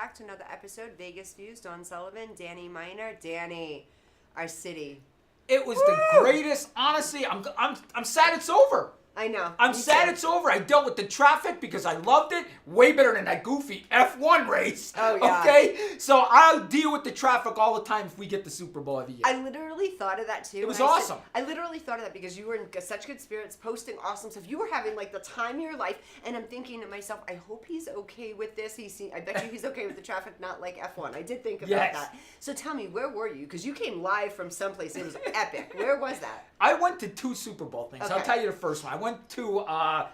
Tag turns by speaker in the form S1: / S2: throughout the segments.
S1: back to another episode. Vegas Views, Dawn Sullivan, Danny Miner. Danny, our city.
S2: It was the greatest. Honestly, I'm sad it's over.
S1: I know.
S2: I'm sad it's over. I dealt with the traffic because I loved it. Way better than that goofy F1 race.
S1: Oh, yeah.
S2: Okay? So I'll deal with the traffic all the time if we get the Super Bowl every year.
S1: I literally thought of that too.
S2: It was awesome.
S1: I literally thought of that because you were in such good spirits, posting awesome stuff. You were having like the time of your life, and I'm thinking to myself, I hope he's okay with this. I bet you he's okay with the traffic, not like F1. I did think about that. So tell me, where were you? Because you came live from someplace. It was epic. Where was that?
S2: I went to 2 Super Bowl things.
S1: Okay.
S2: I'll tell you the first one. I went to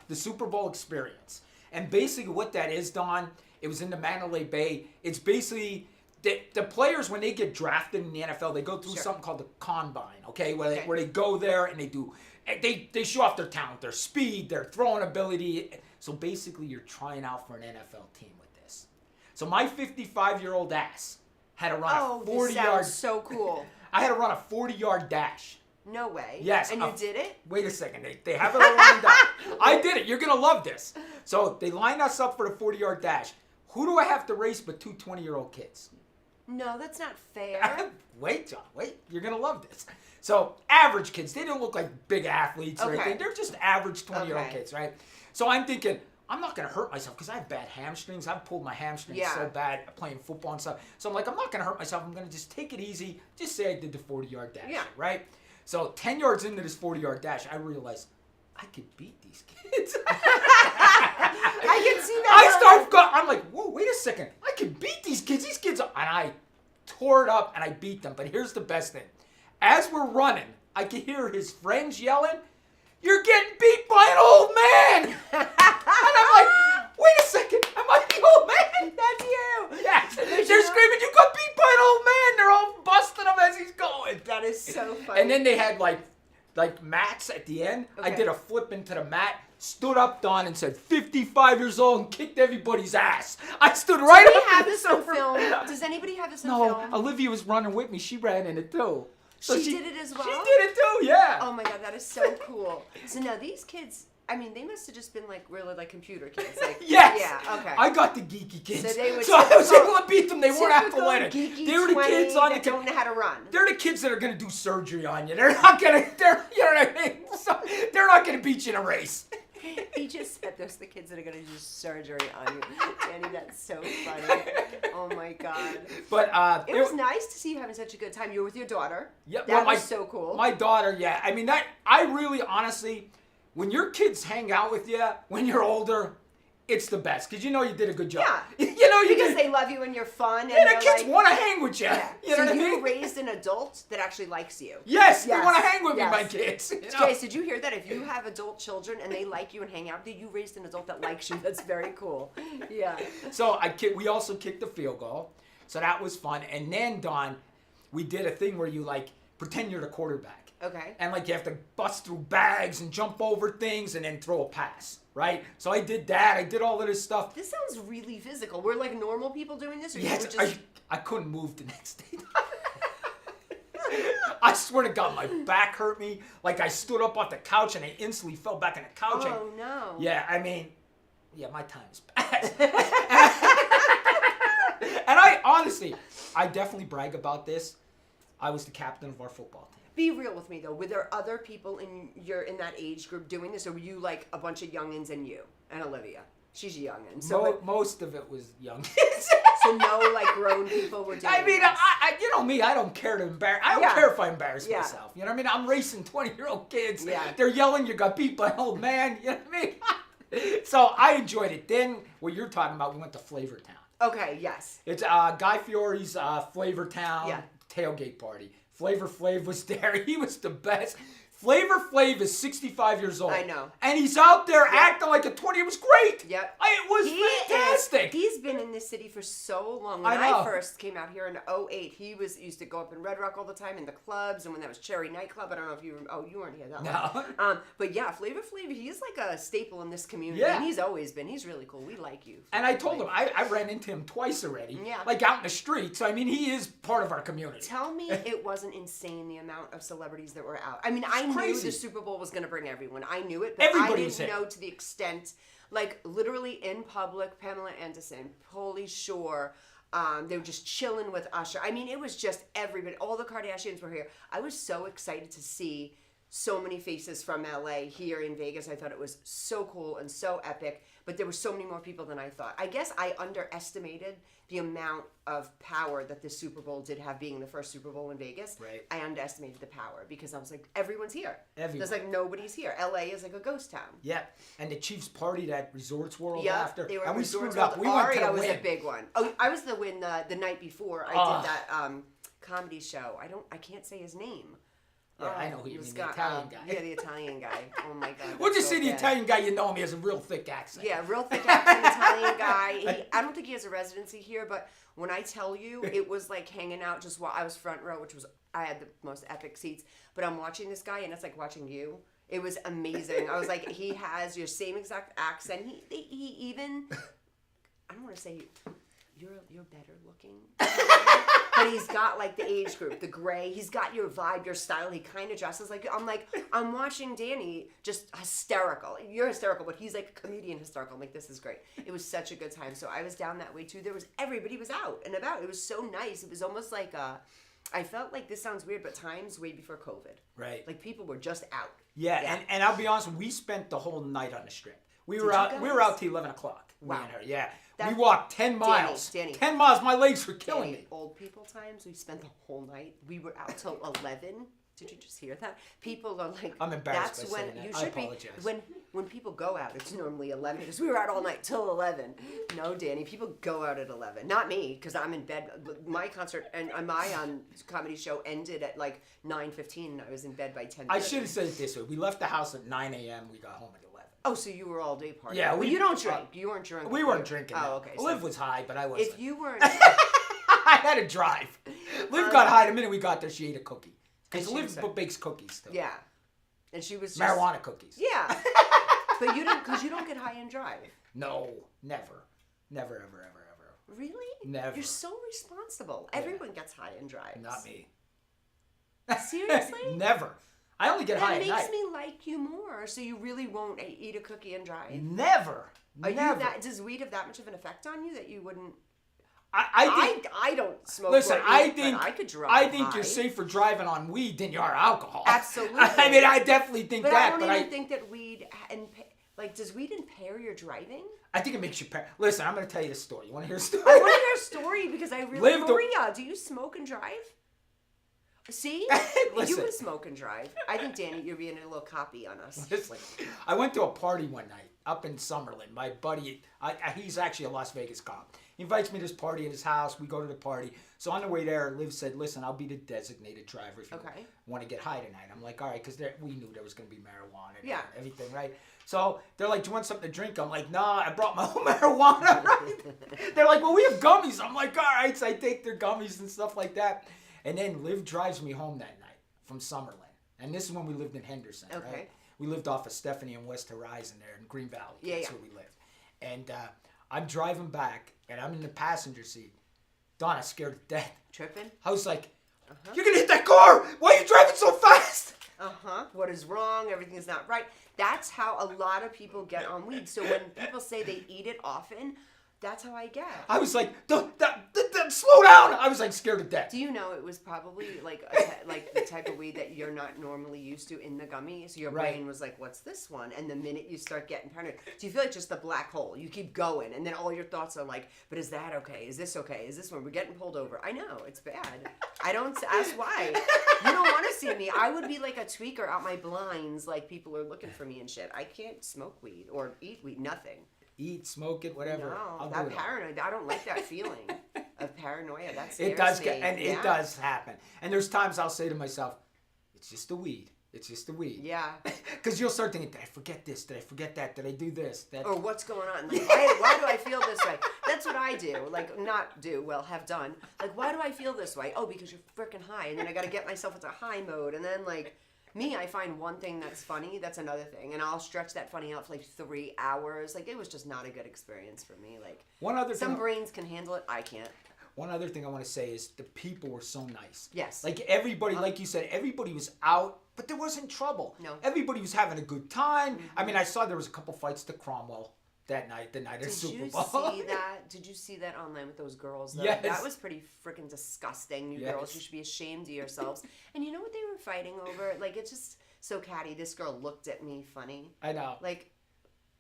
S2: the Super Bowl Experience. And basically what that is, Don, it was in the Mandalay Bay. It's basically the players, when they get drafted in the NFL, they go through something called the combine, okay? Where they go there and they show off their talent, their speed, their throwing ability. So basically you're trying out for an NFL team with this. So my 55-year-old ass had to run a 40-yard.
S1: This sounds so cool.
S2: I had to run a 40-yard dash.
S1: No way.
S2: Yes.
S1: And you did it?
S2: Wait a second. They have it all lined up. I did it. You're going to love this. So they lined us up for the 40-yard dash. Who do I have to race but 2 20-year-old kids?
S1: No, that's not fair.
S2: Wait, John. Wait. You're going to love this. So average kids. They didn't look like big athletes or anything. They're just average 20-year-old kids, right? So I'm thinking, I'm not going to hurt myself because I have bad hamstrings. I've pulled my hamstrings so bad playing football and stuff. So I'm like, I'm not going to hurt myself. I'm going to just take it easy. Just say I did the 40-yard dash, right? So 10 yards into this 40-yard dash, I realized I could beat these kids.
S1: I can see that.
S2: I'm like, whoa, wait a second. I can beat these kids. These kids, and I tore it up and I beat them. But here's the best thing. As we're running, I could hear his friends yelling, "You're getting beat by an old man." And I'm like, wait a second. Am I the old man?
S1: That's you.
S2: Yes. They're screaming, "You got beat by an old man." They're all busting him as he's going.
S1: That is so funny.
S2: And then they had like mats at the end. I did a flip into the mat, stood up, Don, and said, 55 years old, and kicked everybody's ass. I stood right up.
S1: Do we have this on film? Does anybody have this on film?
S2: No, Olivia was running with me. She ran in it too. So
S1: she did it as well?
S2: She did it too, yeah.
S1: Oh my God, that is so cool. So now these kids, I mean, they must have just been like really like computer kids. Like,
S2: yes.
S1: Yeah, okay.
S2: I got the geeky kids.
S1: So they would
S2: I was able to beat them. They weren't athletic.
S1: Geeky
S2: They were the kids on
S1: that don't know how to run.
S2: They're the kids that are going to do surgery on you. They're not going to, you know what I mean? So, they're not going to beat you in a race.
S1: He just said those are the kids that are going to do surgery on you. Danny, that's so funny. Oh my God.
S2: But
S1: it was nice to see you having such a good time. You were with your daughter.
S2: Yeah,
S1: that was so cool.
S2: My daughter, yeah. I mean, I really, honestly, when your kids hang out with you when you're older, it's the best. Because you know you did a good job.
S1: Yeah.
S2: You know
S1: because they love you and you're fun.
S2: And the kids want to hang with you.
S1: Yeah.
S2: You know what I mean?
S1: You raised an adult that actually likes you.
S2: Yes, they want to hang with me, my kids.
S1: Jace, did you hear that? If you have adult children and they like you and hang out with you, you raised an adult that likes you. That's very cool. Yeah.
S2: So we also kicked the field goal. So that was fun. And then, Dawn, we did a thing where you like pretend you're the quarterback.
S1: Okay.
S2: And like you have to bust through bags and jump over things and then throw a pass, right? So I did that. I did all of this stuff.
S1: This sounds really physical. We're like normal people doing this? Or
S2: yes,
S1: you were just...
S2: I couldn't move the next day. I swear to God, my back hurt me. Like I stood up off the couch and I instantly fell back on the couch.
S1: Oh, no.
S2: Yeah, I mean, yeah, my time is bad. And I honestly, I definitely brag about this. I was the captain of our football team.
S1: Be real with me though. Were there other people in that age group doing this, or were you like a bunch of youngins and you and Olivia? She's a youngin. So
S2: most of it was young kids.
S1: So no like grown people were doing
S2: I mean,
S1: this.
S2: you know me. I don't care to embarrass. I don't care if I embarrass myself. You know what I mean? I'm racing 20-year-old kids.
S1: Yeah.
S2: They're yelling, "You got beat by an old man." You know what I mean? So I enjoyed it. Then what you're talking about, we went to Flavortown.
S1: Okay. Yes.
S2: It's Guy Fieri's Flavortown tailgate party. Flavor Flav was there. He was the best. Flavor Flav is 65 years old.
S1: I know.
S2: And he's out there acting like a 20. It was great.
S1: Yep.
S2: It was fantastic.
S1: He's been in this city for so long. When I first came out here in 2008, he used to go up in Red Rock all the time in the clubs, and when that was Cherry Nightclub, I don't know if you you weren't here that long. But yeah, Flavor Flav, he's like a staple in this community.
S2: Yeah.
S1: And he's always been. He's really cool. We like you.
S2: And I told him, I ran into him twice already.
S1: Yeah.
S2: Like out in the streets. I mean, he is part of our community.
S1: Tell me it wasn't insane the amount of celebrities that were out. I mean, I knew the Super Bowl was going to bring everyone. I knew it, but I didn't know to the extent, like literally in public, Pamela Anderson, Pauly Shore, They were just chilling with Usher. I mean, it was just everybody. All the Kardashians were here. I was so excited to see so many faces from LA here in Vegas. I thought it was so cool and so epic, but there were so many more people than I thought. I guess I underestimated the amount of power that the Super Bowl did have, being the first Super Bowl in Vegas.
S2: Right.
S1: I underestimated the power because I was like, everyone's here.
S2: Everyone.
S1: There's like nobody's here. LA is like a ghost town.
S2: Yeah, and the Chiefs partied at Resorts World
S1: Yeah,
S2: after,
S1: they were
S2: and we
S1: Resorts
S2: screwed up.
S1: World.
S2: We went to
S1: Aria
S2: the
S1: was
S2: win.
S1: a big one. Oh, I was the win the night before. I did that comedy show. I can't say his name.
S2: Yeah, I know who you
S1: He was
S2: mean, the Italian guy.
S1: Yeah, the Italian guy. Oh my God.
S2: We'll just
S1: so
S2: say the
S1: bad.
S2: Italian guy, you know him, he has a real thick accent.
S1: Yeah, real thick accent Italian guy. I don't think he has a residency here, but when I tell you, it was like hanging out just while I was front row, which was, I had the most epic seats, but I'm watching this guy and it's like watching you. It was amazing. I was like, he has your same exact accent. He even, I don't want to say you're better looking. But he's got like the age group, the gray. He's got your vibe, your style. He kind of dresses like, I'm watching Danny just hysterical. You're hysterical, but he's like comedian hysterical. I'm like, this is great. It was such a good time. So I was down that way too. Everybody was out and about. It was so nice. It was almost like I felt like, this sounds weird, but times way before COVID.
S2: Right.
S1: Like people were just out.
S2: Yeah. And I'll be honest, we spent the whole night on the strip. We were
S1: you
S2: out.
S1: guys?
S2: We were out till 11 o'clock.
S1: Wow.
S2: Me and her. Yeah.
S1: That-
S2: we walked 10 miles.
S1: Danny.
S2: 10 miles. My legs were killing me.
S1: Old people times, we spent the whole night. We were out till 11. Did you just hear that? People are like,
S2: I'm embarrassed
S1: that's
S2: by
S1: when
S2: saying that.
S1: you
S2: I
S1: should
S2: apologize.
S1: be. When people go out, it's normally 11 because we were out all night till 11. No, Danny, people go out at 11. Not me, because I'm in bed. My concert and my comedy show ended at like 9:15, and I was in bed by 10:30.
S2: I should have said it this way. We left the house at 9 a.m. We got home at 11.
S1: Oh, so you were all day partying?
S2: Yeah,
S1: well, you don't drink. You weren't drinking.
S2: We weren't drinking.
S1: Oh, okay.
S2: Liv was high, but I wasn't.
S1: If you weren't,
S2: I had to drive. Liv got high the minute we got there. She ate a cookie. Because
S1: And she was
S2: Liv bakes cookies too.
S1: yeah, and she was just,
S2: Marijuana cookies.
S1: Yeah, but you didn't, because you don't get high and drive.
S2: No, never. Never, ever, ever, ever.
S1: Really?
S2: Never.
S1: You're so responsible. Everyone gets high and drives.
S2: Not me.
S1: Seriously?
S2: Never. I only get high
S1: That
S2: at
S1: makes
S2: night.
S1: me like you more. So you really won't eat a cookie and drive.
S2: Never.
S1: Are you
S2: Never.
S1: does weed have that much of an effect on you that you wouldn't?
S2: I think.
S1: I don't smoke.
S2: Listen,
S1: or
S2: I
S1: eat,
S2: think
S1: but I could drive.
S2: I think
S1: high.
S2: you're safer driving on weed than you are alcohol.
S1: Absolutely.
S2: I mean, I definitely think
S1: But
S2: that.
S1: I
S2: but
S1: don't even think that weed does weed impair your driving?
S2: I think it makes you. Listen, I'm going to tell you the story. You want to hear a story?
S1: I want to hear a story because I really.
S2: Live the-
S1: Maria, do you smoke and drive? See, you
S2: Listen.
S1: can smoke and drive. I think Danny, you're being a little copy on us.
S2: Listen, I went to a party one night up in Summerlin. My buddy, he's actually a Las Vegas cop. He invites me to this party at his house. We go to the party. So on the way there, Liv said, listen, I'll be the designated driver if you want to get high tonight. I'm like, all right, because we knew there was going to be marijuana and everything, right? So they're like, do you want something to drink? I'm like, nah, I brought my own marijuana. Right? They're like, well, we have gummies. I'm like, all right. So I take their gummies and stuff like that. And then Liv drives me home that night from Summerlin. And this is when we lived in Henderson, right? We lived off of Stephanie and West Horizon there in Green Valley. That's where we lived. And I'm driving back, and I'm in the passenger seat. Donna scared to death.
S1: Tripping?
S2: I was like, you're going to hit that car! Why are you driving so fast?
S1: What is wrong? Everything's not right. That's how a lot of people get on weed. So when people say they eat it often, that's how I get.
S2: I was like, slow down! I was like scared to death.
S1: Do you know it was probably like like the type of weed that you're not normally used to in the gummy? So your brain was like, what's this one? And the minute you start getting paranoid, do you feel like just the black hole? You keep going, and then all your thoughts are like, but is that okay? Is this okay? Is this one? We're getting pulled over. I know, it's bad. I don't ask why. You don't want to see me. I would be like a tweaker out my blinds, like people are looking for me and shit. I can't smoke weed or eat weed, nothing.
S2: Eat, smoke it, whatever.
S1: No,
S2: I'll
S1: that
S2: do it
S1: paranoid. I don't like that feeling of paranoia. That scares
S2: It does
S1: me.
S2: get, and it does happen. And there's times I'll say to myself, it's just the weed. It's just the weed.
S1: Yeah.
S2: Because you'll start thinking, did I forget this? Did I forget that? Did I do this? That?
S1: Or what's going on? Like, why do I feel this way? That's what I do. Like, have done. Like, why do I feel this way? Oh, because you're freaking high. And then I got to get myself into high mode. And then, like, me, I find one thing that's funny, that's another thing. And I'll stretch that funny out for like 3 hours. Like, it was just not a good experience for me. Like, some brains can handle it. I can't.
S2: One other thing I want to say is the people were so nice.
S1: Yes.
S2: Like everybody, like you said, everybody was out, but there wasn't trouble.
S1: No.
S2: Everybody was having a good time. Mm-hmm. I mean, I saw there was a couple fights to Cromwell. that night, the night of the Super
S1: Did
S2: Bowl.
S1: you see that? Did you see that online with those girls? Though?
S2: Yes.
S1: That was pretty freaking disgusting. You girls, you should be ashamed of yourselves. And you know what they were fighting over? Like, it's just so catty. This girl looked at me funny.
S2: I know.
S1: Like,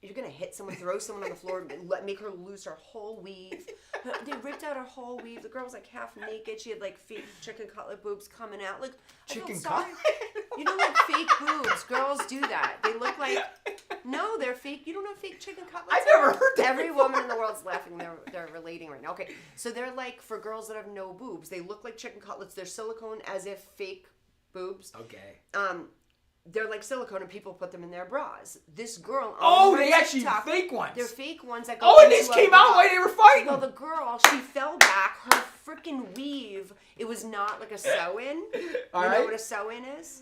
S1: you're going to hit someone, throw someone on the floor, make her lose her whole weave. They ripped out her whole weave. The girl was like half naked. She had like fake chicken cutlet boobs coming out. Like,
S2: Chicken
S1: cutlet? You know, like fake boobs. Girls do that. They look like, no, they're fake. You don't know fake chicken cutlets?
S2: I've never heard that.
S1: Every woman in the world's laughing. They're relating right now. Okay, so they're like, for girls that have no boobs, they look like chicken cutlets. They're silicone as if fake boobs.
S2: Okay.
S1: They're like silicone, and people put them in their bras. This girl on
S2: Oh,
S1: her
S2: they actually
S1: TikTok,
S2: fake ones.
S1: They're fake ones that go
S2: Oh, and
S1: into
S2: these
S1: a
S2: came
S1: bra.
S2: out while they were fighting.
S1: Well, the girl, she fell back. Her freaking weave, it was not like a sew-in. You know what a sew-in is?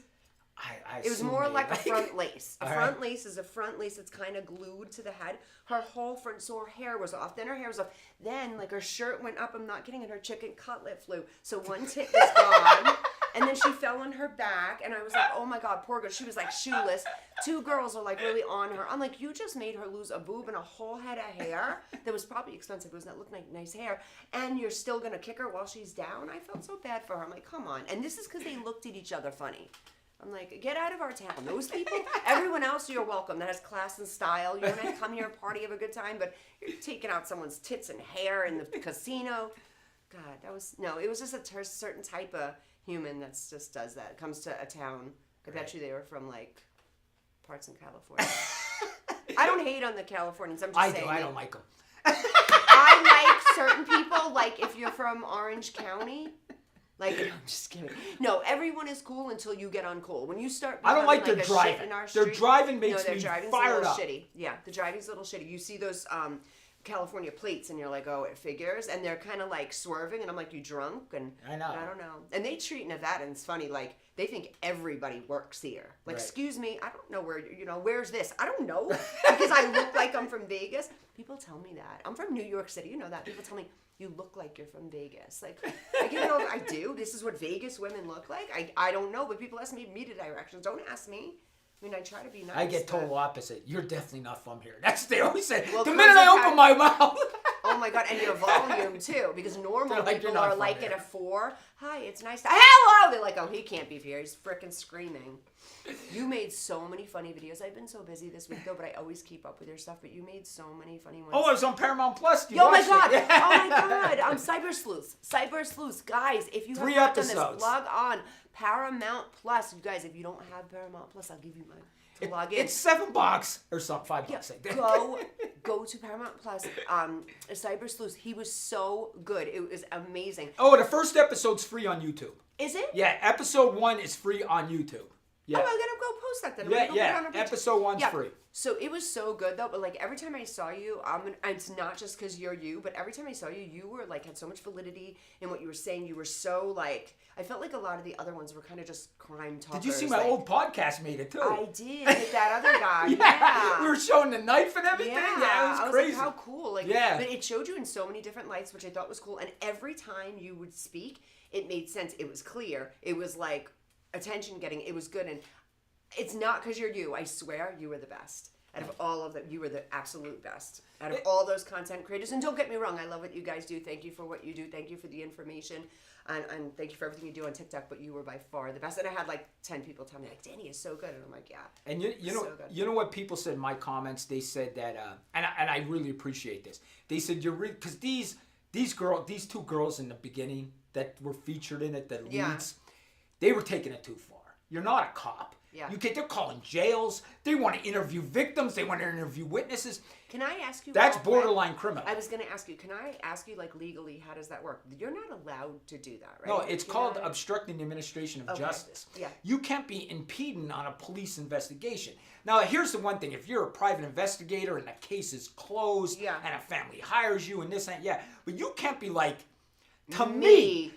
S1: It was more like a front lace. A front lace is a front lace that's kind of glued to the head. Her whole front, so her hair was off. Then her hair was off. Then, like, her shirt went up. I'm not kidding. And her chicken cutlet flew. So one tit was gone. And then she fell on her back. And I was like, oh, my God, poor girl. She was, like, shoeless. Two girls are, like, really on her. I'm like, you just made her lose a boob and a whole head of hair that was probably expensive. It was not looking like nice hair. And you're still going to kick her while she's down? I felt so bad for her. I'm like, come on. And this is because they looked at each other funny. I'm like, get out of our town. Those people, everyone else, you're welcome. That has class and style. You're going to come here, party, have a good time, but you're taking out someone's tits and hair in the casino. God, it was just a certain type of human that just does that. It comes to a town. I bet you they were from, like, parts in California. I don't hate on the Californians. I'm just saying.
S2: I don't like them.
S1: I like certain people, like if you're from Orange County. Like, I'm just kidding. No, everyone is cool until you get uncool. When you start,
S2: I don't like their
S1: a
S2: driving.
S1: shit in our
S2: Their
S1: street,
S2: driving makes
S1: no, their
S2: me
S1: driving's
S2: fired
S1: a little
S2: up.
S1: shitty. Yeah, the driving's a little shitty. You see those California plates, and you're like, oh, it figures, and they're kind of like swerving, and I'm like, you drunk? And
S2: I know.
S1: I don't know. And they treat Nevadans funny, like they think everybody works here. Like,
S2: Right.
S1: excuse me, I don't know where's this? I don't know because I look like I'm from Vegas. People tell me that I'm from New York City. You know that. People tell me, you look like you're from Vegas. Like, I do. This is what Vegas women look like. I don't know, but people ask me directions. Don't ask me. I mean, I try to be nice.
S2: I get total opposite. You're definitely not from here. That's what they always say.
S1: Well,
S2: the minute I open my mouth.
S1: Oh my God, and your volume too, because normal
S2: They're like,
S1: people
S2: "You're not
S1: are
S2: from
S1: like
S2: here."
S1: at a 4. Hi, it's nice to hello. They're like, oh, he can't be here. He's frickin' screaming. You made so many funny videos. I've been so busy this week though, but I always keep up with your stuff. But you made so many funny ones.
S2: Oh, I was on Paramount Plus.
S1: Oh my God! Oh my God! I'm Cyber Sleuths. Cyber Sleuths, guys. If you have
S2: 3
S1: not done this,
S2: episodes.
S1: log on Paramount Plus. You guys, if you don't have Paramount Plus, I'll give you mine to log in.
S2: It's $7 or something, $5. I think.
S1: Go to Paramount Plus. Cyber Sleuths. He was so good. It was amazing.
S2: Oh, the first episode's free on YouTube.
S1: Is it?
S2: Yeah, episode 1 is free on YouTube. Yeah.
S1: Oh, I'm gonna go post that then.
S2: Yeah. Episode 1's free.
S1: So it was so good though, but like every time I saw you, it's not just because you're you, but every time I saw you, you were like had so much validity in what you were saying. You were so like, I felt like a lot of the other ones were kind of just crime talkers.
S2: Did you see my old podcast made it too?
S1: I did with that other guy.
S2: Yeah. We were showing the knife and everything. Yeah, it was crazy.
S1: Like, how cool. Like,
S2: yeah.
S1: But it showed you in so many different lights, which I thought was cool. And every time you would speak, it made sense. It was clear. It was like attention getting. It was good. And it's not because you're you. I swear you were the best. Out of all of them, you were the absolute best. Out of all those content creators. And don't get me wrong, I love what you guys do. Thank you for what you do. Thank you for the information. And thank you for everything you do on TikTok. But you were by far the best. And I had like 10 people tell me, like, Danny is so good. And I'm like, yeah.
S2: And you know what people said in my comments? They said that, and I really appreciate this. They said, because these two girls in the beginning that were featured in it, the leads, they were taking it too far. You're not a cop.
S1: Yeah.
S2: They're calling jails. They want to interview victims. They want to interview witnesses.
S1: Can I ask you?
S2: That's borderline criminal.
S1: I was going to ask you. Can I ask you, like, legally, how does that work? You're not allowed to do that, right?
S2: No, it's called obstructing the administration of justice.
S1: Yeah.
S2: You can't be impeding on a police investigation. Now, here's the one thing. If you're a private investigator and the case is closed and a family hires you and this and yeah, but you can't be like, to me,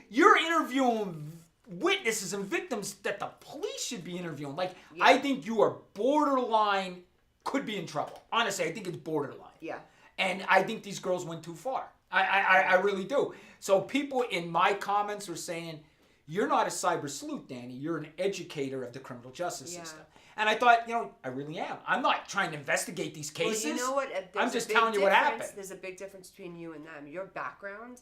S2: you're interviewing witnesses and victims that the police should be interviewing. Like, I think you are borderline, could be in trouble. Honestly, I think it's borderline.
S1: Yeah.
S2: And I think these girls went too far. I really do. So people in my comments were saying, you're not a cyber sleuth, Danny. You're an educator of the criminal justice
S1: Yeah.
S2: system. And I thought, I really am. I'm not trying to investigate these cases.
S1: Well, you know what?
S2: I'm just telling you what happened.
S1: There's a big difference between you and them. Your background,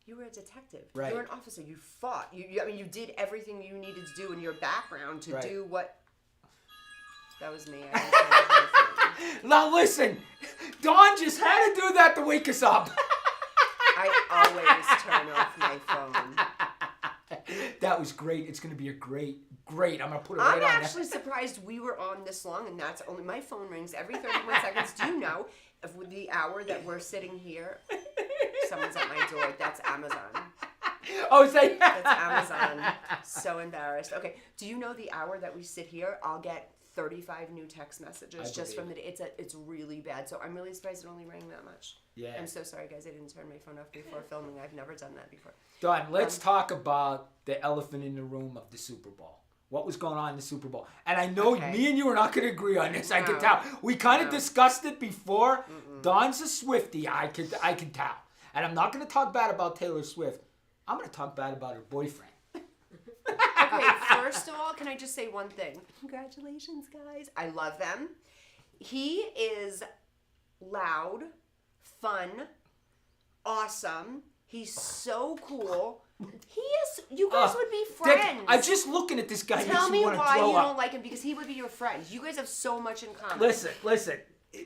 S1: you were a detective.
S2: Right.
S1: You were an officer. You fought. You did everything you needed to do in your background to do what... That was me.
S2: Now listen, Dawn just had to do that to wake us up.
S1: I always turn off my phone.
S2: That was great. It's going to be a great. I'm going to put it right on there.
S1: I'm actually surprised we were on this long, and that's only... My phone rings every 31 seconds. Do you know, if with the hour that we're sitting here, someone's at my door. That's Amazon.
S2: Oh, say
S1: That's Amazon. So embarrassed. Okay, do you know the hour that we sit here, I'll get 35 new text messages just from the day. It's really bad. So I'm really surprised it only rang that much.
S2: Yeah.
S1: I'm so sorry, guys. I didn't turn my phone off before filming. I've never done that before.
S2: Dawn, let's talk about the elephant in the room of the Super Bowl. What was going on in the Super Bowl? And I know me and you are not going to agree on this. I can tell. We kind of discussed it before. Dawn's a Swiftie. I can tell. And I'm not going to talk bad about Taylor Swift. I'm going to talk bad about her boyfriend.
S1: Okay, first of all, can I just say one thing? Congratulations, guys. I love them. He is loud, fun, awesome. He's so cool. You guys would be friends.
S2: I'm just looking at this guy.
S1: Tell me why you
S2: up.
S1: don't like him, because he would be your friend. You guys have so much in common.
S2: Listen.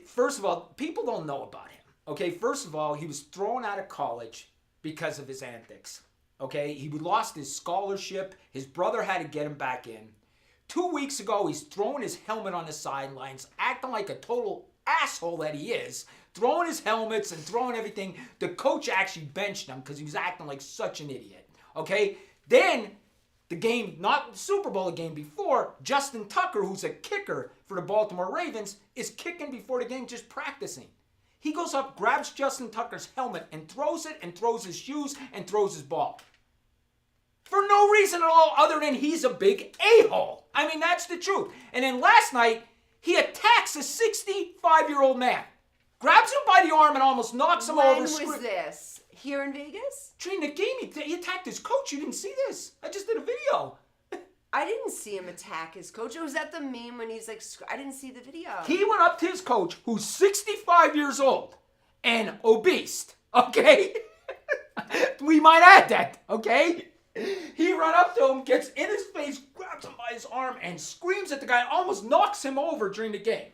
S2: First of all, people don't know about him. Okay, first of all, he was thrown out of college because of his antics. Okay, he lost his scholarship. His brother had to get him back in. 2 weeks ago, he's throwing his helmet on the sidelines, acting like a total asshole that he is, throwing his helmets and throwing everything. The coach actually benched him because he was acting like such an idiot. Okay, then the game, not the Super Bowl, the game before, Justin Tucker, who's a kicker for the Baltimore Ravens, is kicking before the game, just practicing. He goes up, grabs Justin Tucker's helmet and throws it, and throws his shoes and throws his ball. For no reason at all other than he's a big a-hole. I mean, that's the truth. And then last night, he attacks a 65-year-old man. Grabs him by the arm and almost knocks him over.
S1: When was this? Here in Vegas?
S2: During the game, he attacked his coach. You didn't see this. I just did a video.
S1: I didn't see him attack his coach. It was at the meme when he's like, I didn't see the video.
S2: He went up to his coach, who's 65 years old and obese, okay? We might add that, okay? He run up to him, gets in his face, grabs him by his arm, and screams at the guy, almost knocks him over during the game.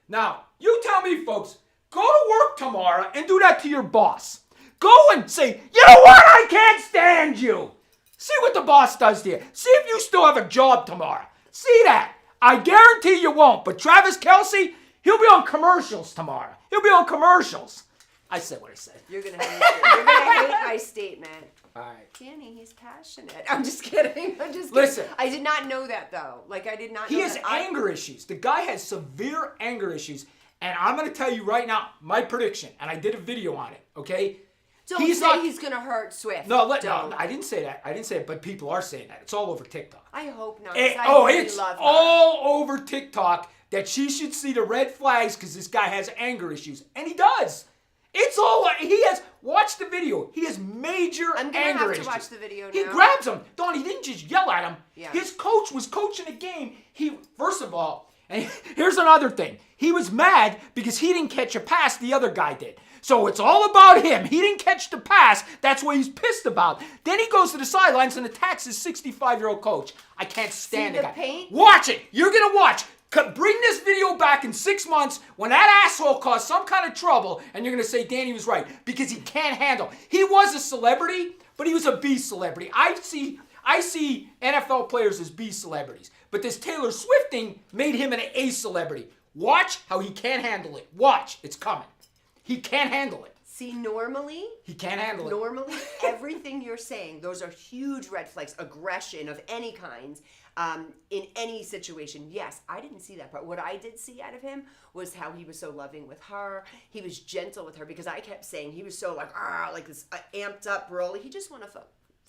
S2: Now, you tell me, folks, go to work tomorrow and do that to your boss. Go and say, you know what, I can't stand you. See what the boss does to you. See if you still have a job tomorrow. See that. I guarantee you won't. But Travis Kelce, he'll be on commercials tomorrow. He'll be on commercials. I said what I said.
S1: You're gonna hate my statement.
S2: All right.
S1: Danny, he's passionate. I'm just kidding.
S2: Listen.
S1: I did not know that, though. Like, I did not know
S2: He has
S1: that.
S2: anger issues. The guy has severe anger issues. And I'm going to tell you right now, my prediction, and I did a video on it, okay?
S1: Don't say he's going to hurt Swift.
S2: No, I didn't say that. I didn't say it, but people are saying that. It's all over TikTok.
S1: I hope not.
S2: It's all over TikTok that she should see the red flags because this guy has anger issues. And he does. It's all, watch the video. He has major anger issues.
S1: I'm going to have to watch the video now.
S2: He grabs him. Don, he didn't just yell at him.
S1: Yeah.
S2: His coach was coaching the game. First of all, and here's another thing. He was mad because he didn't catch a pass the other guy did. So it's all about him. He didn't catch the pass. That's what he's pissed about. Then he goes to the sidelines and attacks his 65-year-old coach. I can't stand
S1: the
S2: guy.
S1: paint?
S2: Watch it. You're going to watch. Bring this video back in 6 months when that asshole caused some kind of trouble, and you're going to say Danny was right because he can't handle. He was a celebrity, but he was a B celebrity. I see NFL players as B celebrities, but this Taylor Swift thing made him an A celebrity. Watch how he can't handle it. Watch. It's coming. He can't handle it.
S1: See, normally...
S2: He can't handle it.
S1: Normally, everything you're saying, those are huge red flags. Aggression of any kind, in any situation. Yes, I didn't see that part. What I did see out of him was how he was so loving with her. He was gentle with her because I kept saying he was so like this amped up Broly. He just won a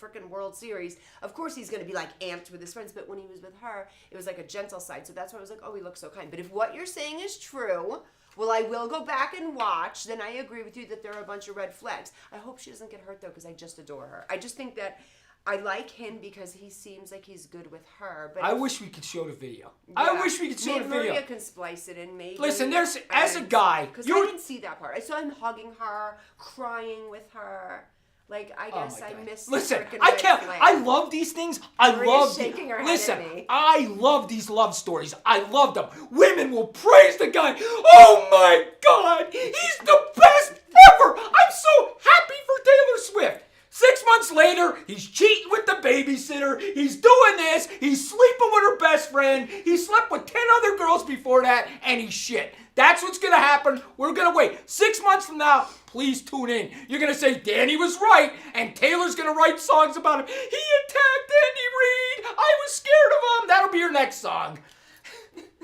S1: freaking World Series. Of course he's going to be like amped with his friends, but when he was with her, it was like a gentle side. So that's why I was like, oh, he looks so kind. But if what you're saying is true... Well, I will go back and watch. Then I agree with you that there are a bunch of red flags. I hope she doesn't get hurt, though, because I just adore her. I just think that I like him because he seems like he's good with her. But
S2: I wish we could show the video.
S1: Yeah.
S2: I wish we could show the video.
S1: Maria can splice it in, maybe.
S2: Listen, as a guy,
S1: because I didn't see that part. I saw him hugging her, crying with her. Like, I guess I missed.
S2: Listen,
S1: the
S2: I can't.
S1: flag.
S2: I love these things. Maria's
S1: shaking her head
S2: listen,
S1: at me.
S2: I love these love stories. I love them. Women will praise the guy. Oh my God, he's the best ever. I'm so happy for Taylor Swift. 6 months later, he's cheating with the babysitter. He's doing this. He's sleeping with her best friend. He slept with 10 other girls before that, and he's shit. That's what's going to happen. We're going to wait. 6 months from now, please tune in. You're going to say, Danny was right, and Taylor's going to write songs about him. He attacked Andy Reid. I was scared of him. That'll be your next song.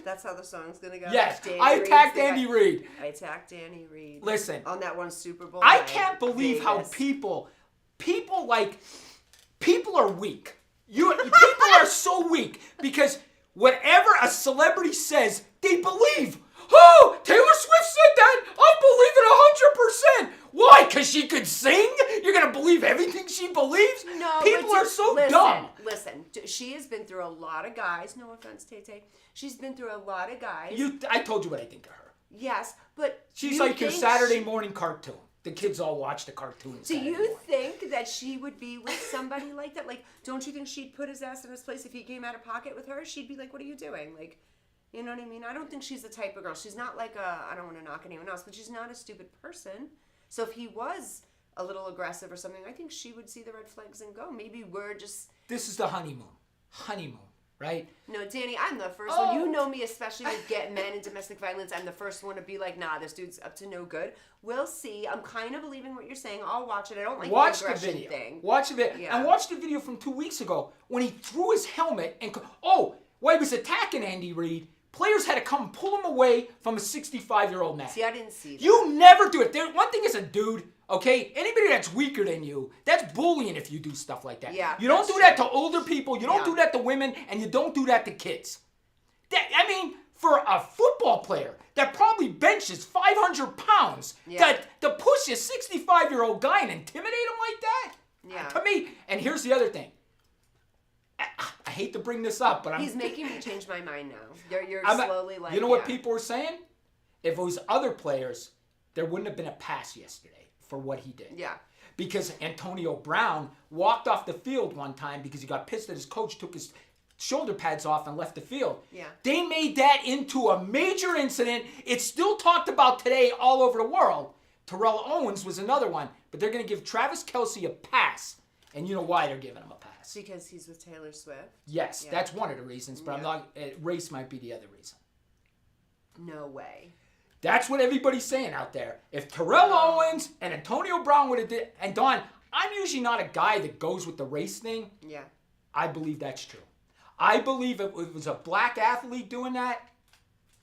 S1: That's how the song's going to go?
S2: Yes,
S1: Danny
S2: I attacked
S1: Reid's the
S2: Andy
S1: guy.
S2: Reid.
S1: I attacked Andy Reid.
S2: Listen.
S1: On that one Super Bowl
S2: I
S1: night,
S2: can't believe how
S1: Vegas.
S2: people are weak. People are so weak because whatever a celebrity says, they believe. Oh, Taylor Swift said that. I believe it 100%. Why? Because she could sing? You're going to believe everything she believes?
S1: No,
S2: people are so
S1: listen,
S2: dumb.
S1: Listen, she has been through a lot of guys. No offense, Tay-Tay. She's been through a lot of guys.
S2: I told you what I think of her.
S1: Yes, but
S2: She's
S1: you
S2: like your
S1: think
S2: Saturday morning cartoon. The kids all watch the cartoons.
S1: Do you think that she would be with somebody like that? Like, don't you think she'd put his ass in his place if he came out of pocket with her? She'd be like, what are you doing? Like, you know what I mean? I don't think she's the type of girl. She's not like I don't want to knock anyone else, but she's not a stupid person. So if he was a little aggressive or something, I think she would see the red flags and go. Maybe we're just...
S2: This is the honeymoon. Right?
S1: No, Danny, I'm the first one. You know me, especially with men and domestic violence. I'm the first one to be like, nah, this dude's up to no good. We'll see. I'm kind of believing what you're saying. I'll watch it. I don't like the aggression thing.
S2: Watch the video.
S1: Yeah.
S2: And watch the video from 2 weeks ago when he threw his helmet and... while he was attacking Andy Reid, players had to come and pull him away from a 65-year-old man.
S1: See, I didn't see that.
S2: You never do it. One thing is a dude, okay? Anybody that's weaker than you, that's bullying if you do stuff like that.
S1: Yeah,
S2: you don't do that to older people. You don't
S1: Yeah.
S2: do that to women, and you don't do that to kids. For a football player that probably benches 500 pounds,
S1: Yeah.
S2: to push a 65-year-old guy and intimidate him like that?
S1: Yeah.
S2: To me, and here's the other thing. I hate to bring this up, but
S1: He's making me change my mind now. You're
S2: I'm
S1: slowly like...
S2: You know what people were saying? If it was other players, there wouldn't have been a pass yesterday for what he did.
S1: Yeah.
S2: Because Antonio Brown walked off the field one time because he got pissed that his coach took his shoulder pads off and left the field.
S1: Yeah.
S2: They made that into a major incident. It's still talked about today all over the world. Terrell Owens was another one, but they're going to give Travis Kelce a pass. And you know why they're giving him a pass.
S1: Because he's with Taylor Swift?
S2: Yes,
S1: Yeah.
S2: that's one of the reasons, but I'm not. Race might be the other reason.
S1: No way.
S2: That's what everybody's saying out there. If Terrell Owens and Antonio Brown would have did, and Don, I'm usually not a guy that goes with the race thing.
S1: Yeah.
S2: I believe that's true. I believe if it was a black athlete doing that,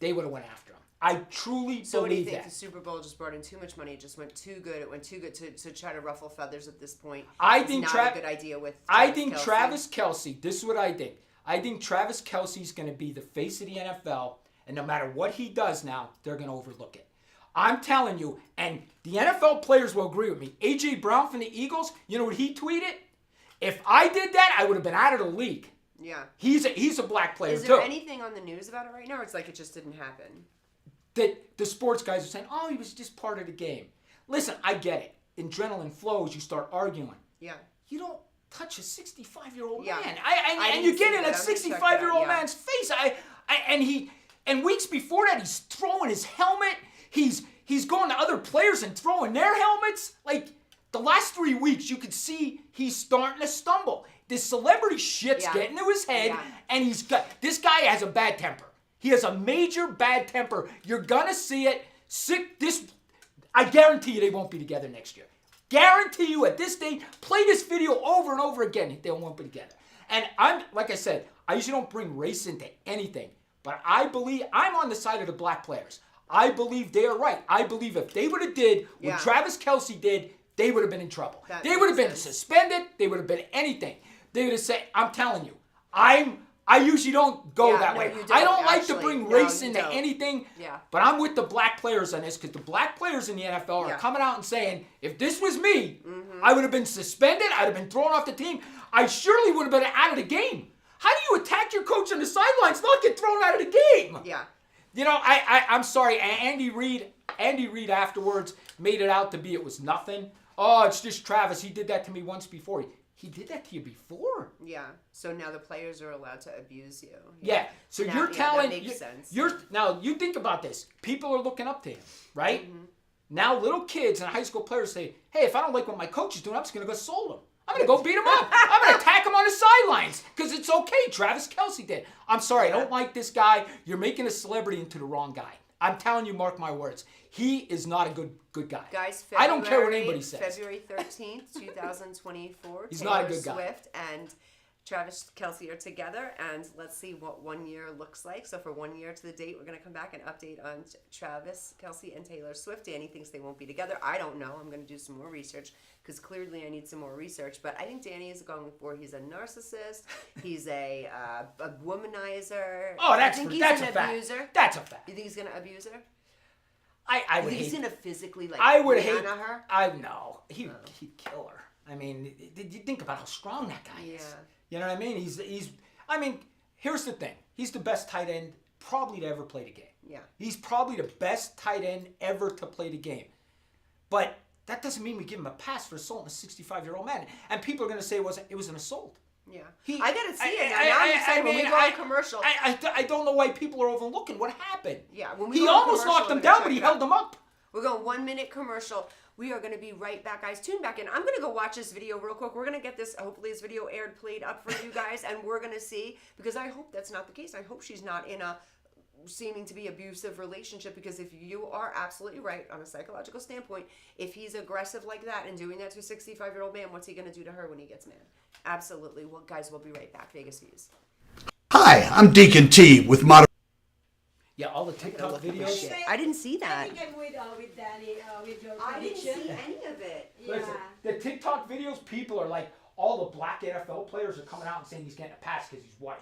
S2: they would have went after him. I truly
S1: So what do you
S2: believe
S1: think?
S2: that.
S1: The Super Bowl just brought in too much money. It just went too good. It went too good to try to ruffle feathers at this point.
S2: I
S1: It's
S2: think
S1: not a good idea with Kelce.
S2: Travis Kelce, this is what I think. I think Travis Kelce's going to be the face of the NFL, and no matter what he does now, they're going to overlook it. I'm telling you, and the NFL players will agree with me. A.J. Brown from the Eagles, you know what he tweeted? If I did that, I would have been out of the league.
S1: Yeah.
S2: He's a black player,
S1: Is there
S2: too.
S1: anything on the news about it right now, or it's like it just didn't happen?
S2: That the sports guys are saying, oh, he was just part of the game. Listen, I get it. Adrenaline flows, you start arguing.
S1: Yeah.
S2: You don't touch a 65-year-old
S1: Yeah.
S2: man.
S1: I
S2: And you
S1: didn't
S2: get
S1: see
S2: in
S1: that.
S2: a
S1: I'm gonna check that,
S2: 65-year-old
S1: yeah.
S2: man's face. And weeks before that, he's throwing his helmet. He's going to other players and throwing their helmets. Like, the last 3 weeks, you could see he's starting to stumble. This celebrity shit's getting to his head, and this guy has a bad temper. He has a major bad temper. You're gonna see it. I guarantee you they won't be together next year. Guarantee you at this stage, play this video over and over again, they won't be together. And like I said, I usually don't bring race into anything, but I believe I'm on the side of the black players. I believe they are right. I believe if they would have did what Travis Kelce did, they would have been in trouble. They would have been suspended. They would have been anything. They would have said, I'm telling you, I usually don't go
S1: Yeah,
S2: that
S1: no,
S2: way.
S1: you don't,
S2: I don't like to
S1: actually.
S2: bring
S1: No,
S2: race
S1: you
S2: into
S1: don't.
S2: anything.
S1: Yeah.
S2: But I'm with the black players on this because the black players in the NFL are
S1: Yeah.
S2: coming out and saying, if this was me,
S1: Mm-hmm.
S2: I would have been suspended. I'd have been thrown off the team. I surely would have been out of the game. How do you attack your coach on the sidelines, not get thrown out of the game?
S1: Yeah.
S2: You know, I'm sorry. Andy Reid afterwards made it out to be it was nothing. Oh, it's just Travis. He did that to me once before. He did that to you before.
S1: Yeah. So now the players are allowed to abuse you.
S2: Yeah. So
S1: Now-
S2: you're
S1: yeah,
S2: telling
S1: that makes sense.
S2: now you think about this. People are looking up to him, right?
S1: Mm-hmm.
S2: Now little kids and high school players say, "Hey, if I don't like what my coach is doing, I'm just gonna go sold him. I'm gonna go beat him up. I'm gonna attack him on the sidelines because it's okay." Travis Kelce did. I'm sorry, I don't like this guy. You're making a celebrity into the wrong guy. I'm telling you, mark my words. He is not a good guy.
S1: Guys,
S2: I don't care what anybody says.
S1: February 13th, 2024.
S2: He's
S1: Taylor
S2: not a good guy.
S1: Swift and Travis Kelce are together, and let's see what 1 year looks like. So for 1 year to the date, we're going to come back and update on Travis Kelce and Taylor Swift. Danny thinks they won't be together. I don't know. I'm going to do some more research because clearly I need some more research. But I think Danny is going for he's a narcissist. He's a womanizer.
S2: Oh,
S1: I
S2: that's
S1: think
S2: a
S1: he's an
S2: fact.
S1: abuser.
S2: That's a fact.
S1: You think he's going to abuse her?
S2: I
S1: You
S2: would
S1: think he's
S2: hate.
S1: going to physically like
S2: I would
S1: Rihanna
S2: hate
S1: her?
S2: I know he'd kill her. I mean, did you think about how strong that guy is?
S1: Yeah.
S2: You know what I mean? He's. I mean, here's the thing. He's the best tight end probably to ever play the game.
S1: Yeah.
S2: He's probably the best tight end ever to play the game. But that doesn't mean we give him a pass for assaulting a 65-year-old man. And people are going to say it was an assault.
S1: Yeah.
S2: He-
S1: I gotta see it.
S2: I-
S1: Now I'm
S2: I-
S1: excited
S2: I
S1: when we
S2: mean,
S1: go on commercial.
S2: I don't know why people are overlooking what happened.
S1: Yeah, when we
S2: He
S1: go on
S2: almost
S1: commercial,
S2: knocked him
S1: we're gonna
S2: down, but
S1: check
S2: he
S1: it
S2: held
S1: out.
S2: him up.
S1: We're going 1 minute commercial. We are going to be right back, guys. Tune back in. I'm going to go watch this video real quick. We're going to get this, hopefully this video played up for you guys, and we're going to see, because I hope that's not the case. I hope she's not in a seeming to be abusive relationship, because if you are absolutely right on a psychological standpoint, if he's aggressive like that and doing that to a 65-year-old man, what's he going to do to her when he gets mad? Absolutely. Well, guys, we'll be right back. Vegas Views.
S3: Hi, I'm Deacon T with Modern.
S2: Yeah, all the TikTok
S1: Look at
S2: videos.
S1: this shit. I didn't see
S4: I
S1: that.
S4: think I'm with Danny, with your
S1: I didn't
S4: prediction.
S1: see any of it.
S4: Yeah.
S2: Listen, the TikTok videos, people are like, all the black NFL players are coming out and saying he's getting a pass because he's white.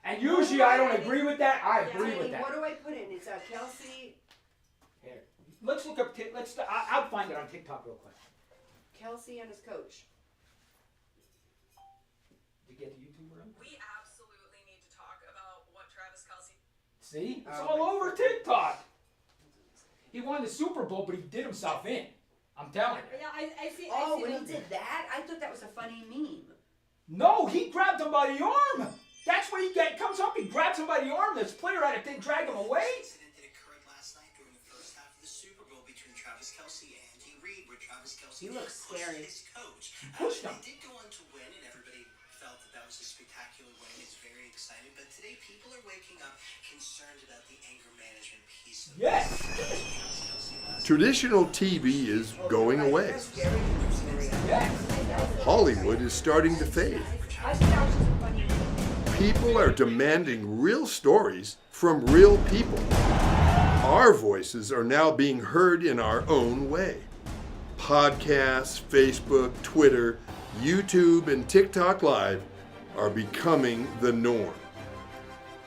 S2: And usually I don't agree with that. I agree with that.
S1: What do I put in? It's Kelsey.
S2: Here, let's look up. I'll find it on TikTok real quick.
S1: Kelsey and his coach.
S2: Did you get the YouTube room?
S5: We absolutely need to talk about what Travis Kelce.
S2: See, it's
S1: Oh,
S2: all over TikTok. He won the Super Bowl, but he did himself in. I'm telling you.
S4: Yeah, I see.
S1: Oh,
S4: I see
S1: when he
S4: them.
S1: did that, I thought that was a funny meme.
S2: No, he grabbed him by the arm. That's what he comes up. He grabs him by the arm. This player had to drag him away.
S6: Incident that occurred last night during the first half of the Super Bowl between Travis Kelce and Andy Reid, where Travis Kelce
S1: He looks
S6: pushed
S1: scary.
S6: his coach.
S2: Pushed him.
S6: They did go on to win, and everybody felt that was a spectacular win. It's very exciting, but today people are waking up concerned about the anger management piece of
S2: Yes.
S6: Travis Kelce last
S3: Traditional TV is going away.
S2: Yes.
S3: Hollywood is starting to fade.
S1: I thought that was just a funny meme.
S3: People are demanding real stories from real people. Our voices are now being heard in our own way. Podcasts, Facebook, Twitter, YouTube, and TikTok Live are becoming the norm.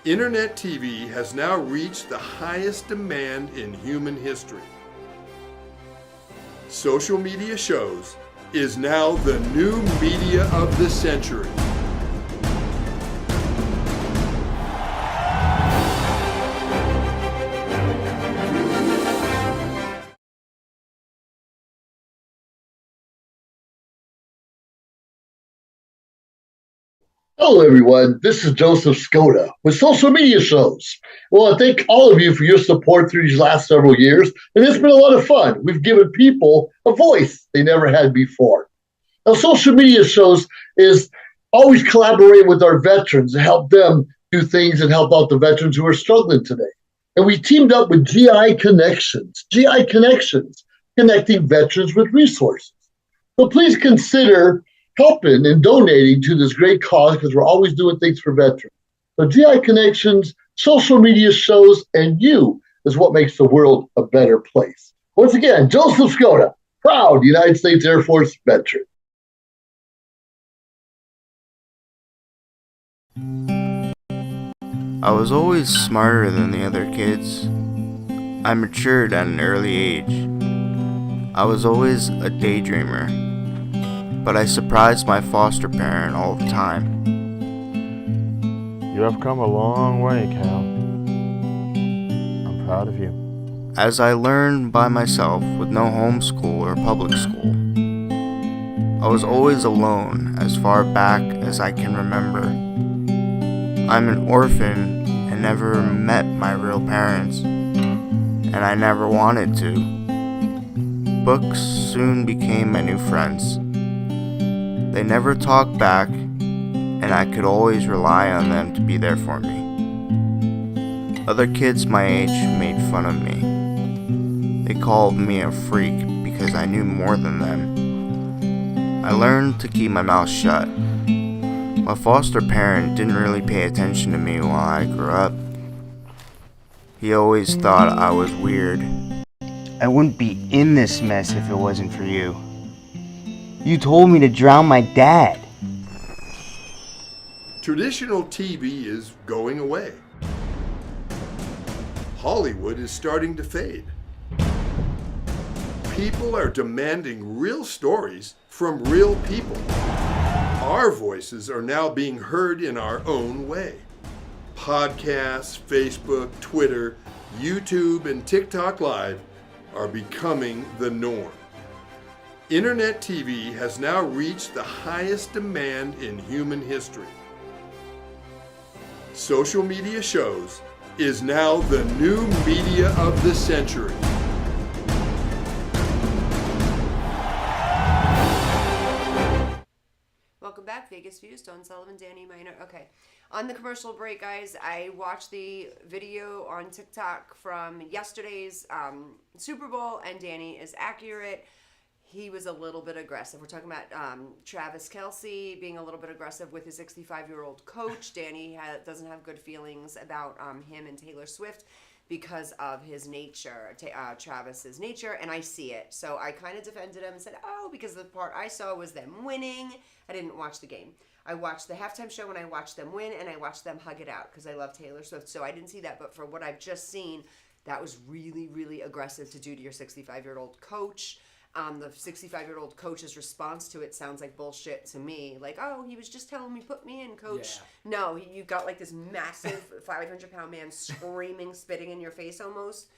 S3: Internet TV has now reached the highest demand in human history. Social media shows is now the new media of the century.
S7: Hello, everyone. This is Joseph Skoda with Social Media Shows. Well, I thank all of you for your support through these last several years, and it's been a lot of fun. We've given people a voice they never had before. Now, Social Media Shows is always collaborating with our veterans to help them do things and help out the veterans who are struggling today. And we teamed up with GI Connections, connecting veterans with resources. So please consider helping and donating to this great cause, because we're always doing things for veterans. So GI Connections, Social Media Shows, and you is what makes the world a better place. Once again, Joseph Skoda, proud United States Air Force veteran.
S8: I was always smarter than the other kids. I matured at an early age. I was always a daydreamer, but I surprised my foster parent all the time.
S9: You have come a long way, Cal. I'm proud of you.
S8: As I learned by myself with no homeschool or public school, I was always alone as far back as I can remember. I'm an orphan and never met my real parents, and I never wanted to. Books soon became my new friends. They never talked back, and I could always rely on them to be there for me. Other kids my age made fun of me. They called me a freak because I knew more than them. I learned to keep my mouth shut. My foster parent didn't really pay attention to me while I grew up. He always thought I was weird.
S10: I wouldn't be in this mess if it wasn't for you. You told me to drown my dad.
S3: Traditional TV is going away. Hollywood is starting to fade. People are demanding real stories from real people. Our voices are now being heard in our own way. Podcasts, Facebook, Twitter, YouTube, and TikTok Live are becoming the norm. Internet TV has now reached the highest demand in human history. Social media shows is now the new media of the century.
S1: Welcome back, Vegas Views, Don Sullivan, Danny Miner. Okay, on the commercial break, guys, I watched the video on TikTok from yesterday's Super Bowl, and Danny is accurate. He was a little bit aggressive. We're talking about Travis Kelce being a little bit aggressive with his 65-year-old coach. Danny doesn't have good feelings about him and Taylor Swift because of his nature, Travis's nature, and I see it. So I kind of defended him and said, oh, because the part I saw was them winning. I didn't watch the game. I watched the halftime show when I watched them win, and I watched them hug it out because I love Taylor Swift. So I didn't see that, but for what I've just seen, that was really, really aggressive to do to your 65-year-old coach. The 65-year-old coach's response to it sounds like bullshit to me. Like, oh, he was just telling me, put me in, coach. Yeah. No, you got like this massive 500-pound man screaming, spitting in your face almost.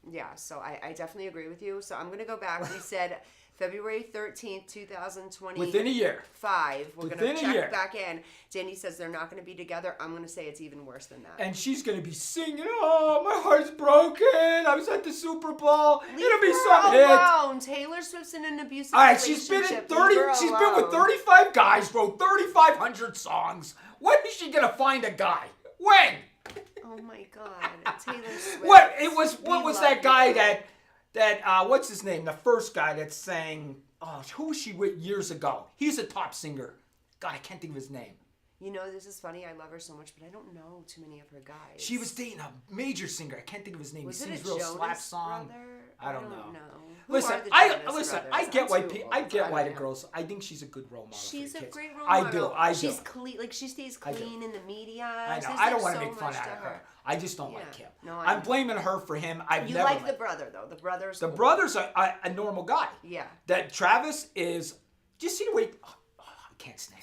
S1: Yeah, so I definitely agree with you. So I'm going to go back. We said February 13th, 2020.
S2: Within a year.
S1: We're going to check back in. Danny says they're not going to be together. I'm going to say it's even worse than that.
S2: And she's going to be singing, oh, my heart's broken. I was at the Super Bowl. It'll be some hit.
S1: Taylor Swift's in an abusive
S2: relationship.
S1: She's
S2: been with 35 guys, wrote 3,500 songs. When is she going to find a guy? When?
S1: Oh my God. Taylor Swift.
S2: What was that guy that what's his name? The first guy that sang, who was she with years ago? He's a top singer. God, I can't think of his name.
S1: You know, this is funny. I love her so much, but I don't know too many of her guys.
S2: She was dating a major singer. I can't think of his name.
S1: Was
S2: he
S1: it
S2: sings
S1: a
S2: real
S1: Jonas
S2: slap song.
S1: Brother?
S2: I don't know.
S1: Listen,
S2: I get why the girls. I think she's a good role model.
S1: She's a great role
S2: model. I do.
S1: She's clean. Like she stays clean in the media.
S2: I know. I don't want to make fun out of her. I just don't like him. No, I'm blaming her for him. You
S1: like the brother though. The brother's.
S2: The brother's a normal guy.
S1: Yeah.
S2: That Travis is. Do you see the way? I can't stand him.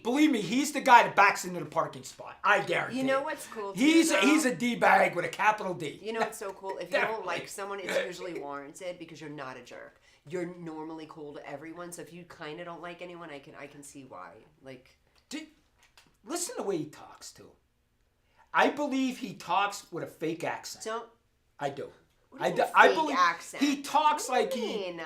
S2: Believe me, he's the guy that backs into the parking spot. I guarantee.
S1: You know what's cool?
S2: He's a D-bag with a capital D.
S1: You know what's so cool? If you don't like someone, it's usually warranted because you're not a jerk. You're normally cool to everyone. So if you kind of don't like anyone, I can see why. Like,
S2: listen to the way he talks too. I believe he talks with a fake accent. I do. I believe
S1: accent?
S2: He talks like he.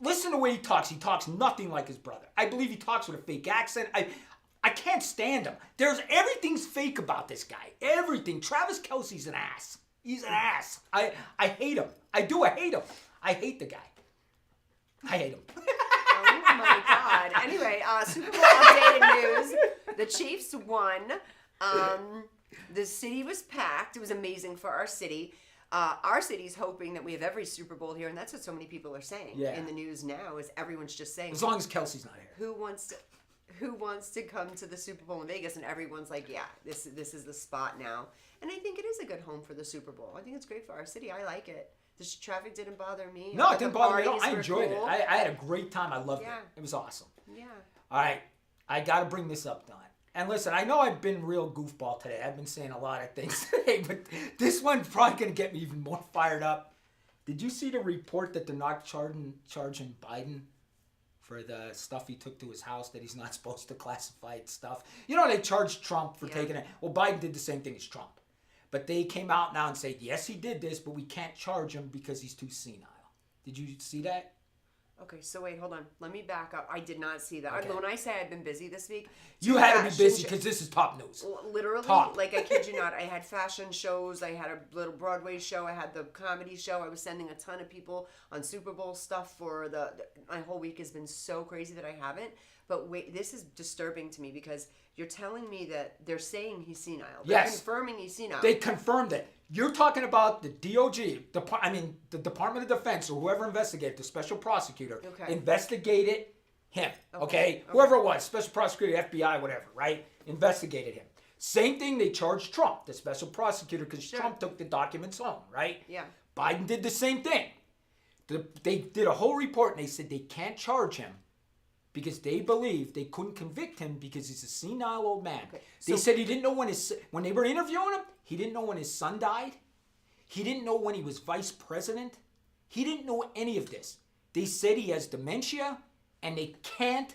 S2: Listen to the way he talks. He talks nothing like his brother. I believe he talks with a fake accent. I can't stand him. Everything's fake about this guy. Everything. Travis Kelce's an ass. He's an ass. I hate him. I hate him. I hate the guy. I hate him.
S1: Oh my God. Anyway, Super Bowl updated news. The Chiefs won. The city was packed. It was amazing for our city. Our city's hoping that we have every Super Bowl here, and that's what so many people are saying in the news now. Is everyone's just saying,
S2: as long as Kelsey's not here.
S1: Who wants to? who wants to come to the Super Bowl in Vegas, and everyone's like, yeah, this is the spot now. And I think it is a good home for the Super Bowl. I think it's great for our city. I like it. The traffic didn't bother me.
S2: No, it didn't bother me at all. I
S1: Parties were
S2: enjoyed it.
S1: cool.
S2: I had a great time. I loved it. It was awesome.
S1: Yeah.
S2: All right, I got to bring this up, Don. And listen, I know I've been real goofball today. I've been saying a lot of things today, but this one's probably going to get me even more fired up. Did you see the report that they're not charging Biden for the stuff he took to his house, that he's not supposed to classify stuff? You know, they charged Trump for taking it. Well, Biden did the same thing as Trump. But they came out now and said, yes, he did this, but we can't charge him because he's too senile. Did you see that?
S1: Okay, so wait, hold on. Let me back up. I did not see that.
S2: Okay.
S1: When I say I've been busy this week,
S2: You had to be busy because this is top news.
S1: Literally,
S2: Top.
S1: like I kid you not, I had fashion shows, I had a little Broadway show, I had the comedy show, I was sending a ton of people on Super Bowl stuff for my whole week has been so crazy that I haven't. But wait, this is disturbing to me because you're telling me that they're saying he's senile. They're confirming he's senile.
S2: They confirmed it. You're talking about the DOJ, the Department of Defense, or whoever investigated, the special prosecutor, investigated him. Okay? Whoever it was, special prosecutor, FBI, whatever, right? Investigated him. Same thing, they charged Trump, the special prosecutor, because Trump took the documents home, right?
S1: Yeah.
S2: Biden did the same thing. They did a whole report, and they said they can't charge him because they believe they couldn't convict him because he's a senile old man. They said he didn't know when they were interviewing him, he didn't know when his son died. He didn't know when he was vice president. He didn't know any of this. They said he has dementia and they can't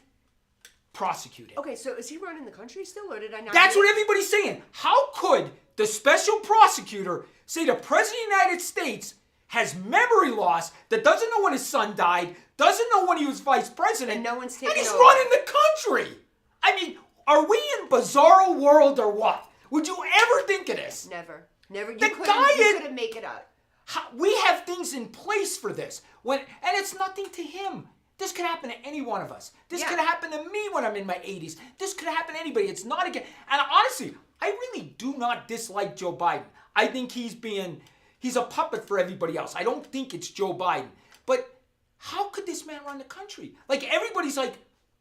S2: prosecute him.
S1: Okay, so is he running the country still, or did I not?
S2: That's what everybody's saying. How could the special prosecutor say the president of the United States has memory loss, that doesn't know when his son died, doesn't know when he was vice president,
S1: and no one's taking
S2: and he's
S1: over.
S2: running the country? I mean, are we in bizarro world or what? Would you ever think of this?
S1: Never. You
S2: The
S1: couldn't make it up.
S2: We have things in place for this. And it's nothing to him. This could happen to any one of us. This could happen to me when I'm in my 80s. This could happen to anybody. It's not again. And honestly, I really do not dislike Joe Biden. I think he's a puppet for everybody else. I don't think it's Joe Biden. But how could this man run the country? Like, everybody's like,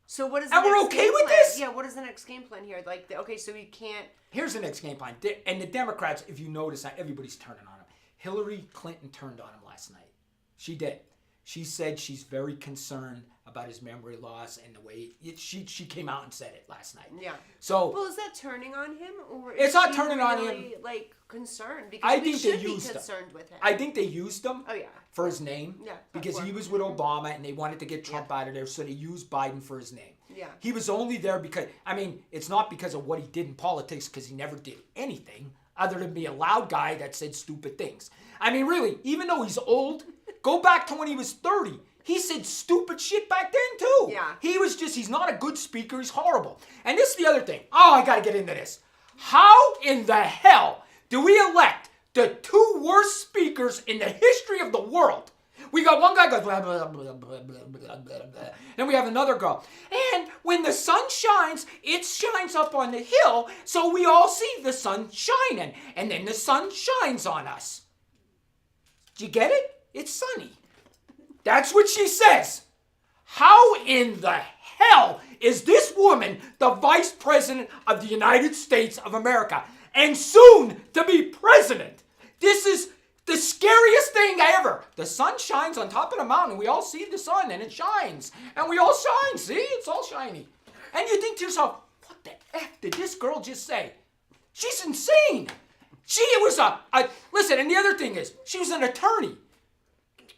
S1: so what is?
S2: And we're okay with this?
S1: Yeah. What is the next game plan here? Like, okay, so you can't.
S2: Here's the next game plan. And the Democrats, if you notice, everybody's turning on him. Hillary Clinton turned on him last night. She did. She said she's very concerned about his memory loss and the way she came out and said it last night.
S1: Yeah.
S2: So,
S1: well, is that turning on him, or
S2: it's
S1: is
S2: not
S1: she
S2: turning on
S1: really,
S2: him.
S1: Like, concerned because
S2: I
S1: we
S2: think
S1: should
S2: they
S1: be
S2: used
S1: concerned
S2: him.
S1: with him.
S2: I think they used him.
S1: Oh, yeah.
S2: For his name.
S1: Yeah.
S2: Because he was with Obama and they wanted to get Trump out of there, so they used Biden for his name.
S1: Yeah.
S2: He was only there because, it's not because of what he did in politics, because he never did anything other than be a loud guy that said stupid things. Really, even though he's old, go back to when he was 30. He said stupid shit back then, too.
S1: Yeah.
S2: He's not a good speaker. He's horrible. And this is the other thing. Oh, I got to get into this. How in the hell do we elect the two worst speakers in the history of the world? We got one guy goes blah, blah, blah, blah, blah, blah, blah, blah. Then we have another girl. And when the sun shines, it shines up on the hill, so we all see the sun shining. And then the sun shines on us. Do you get it? It's sunny. That's what she says. How in the hell is this woman the vice president of the United States of America and soon to be president? This is the scariest thing ever. The sun shines on top of the mountain. We all see the sun and it shines. And we all shine. See? It's all shiny. And you think to yourself, what the F did this girl just say? She's insane. She was listen, and the other thing is, she was an attorney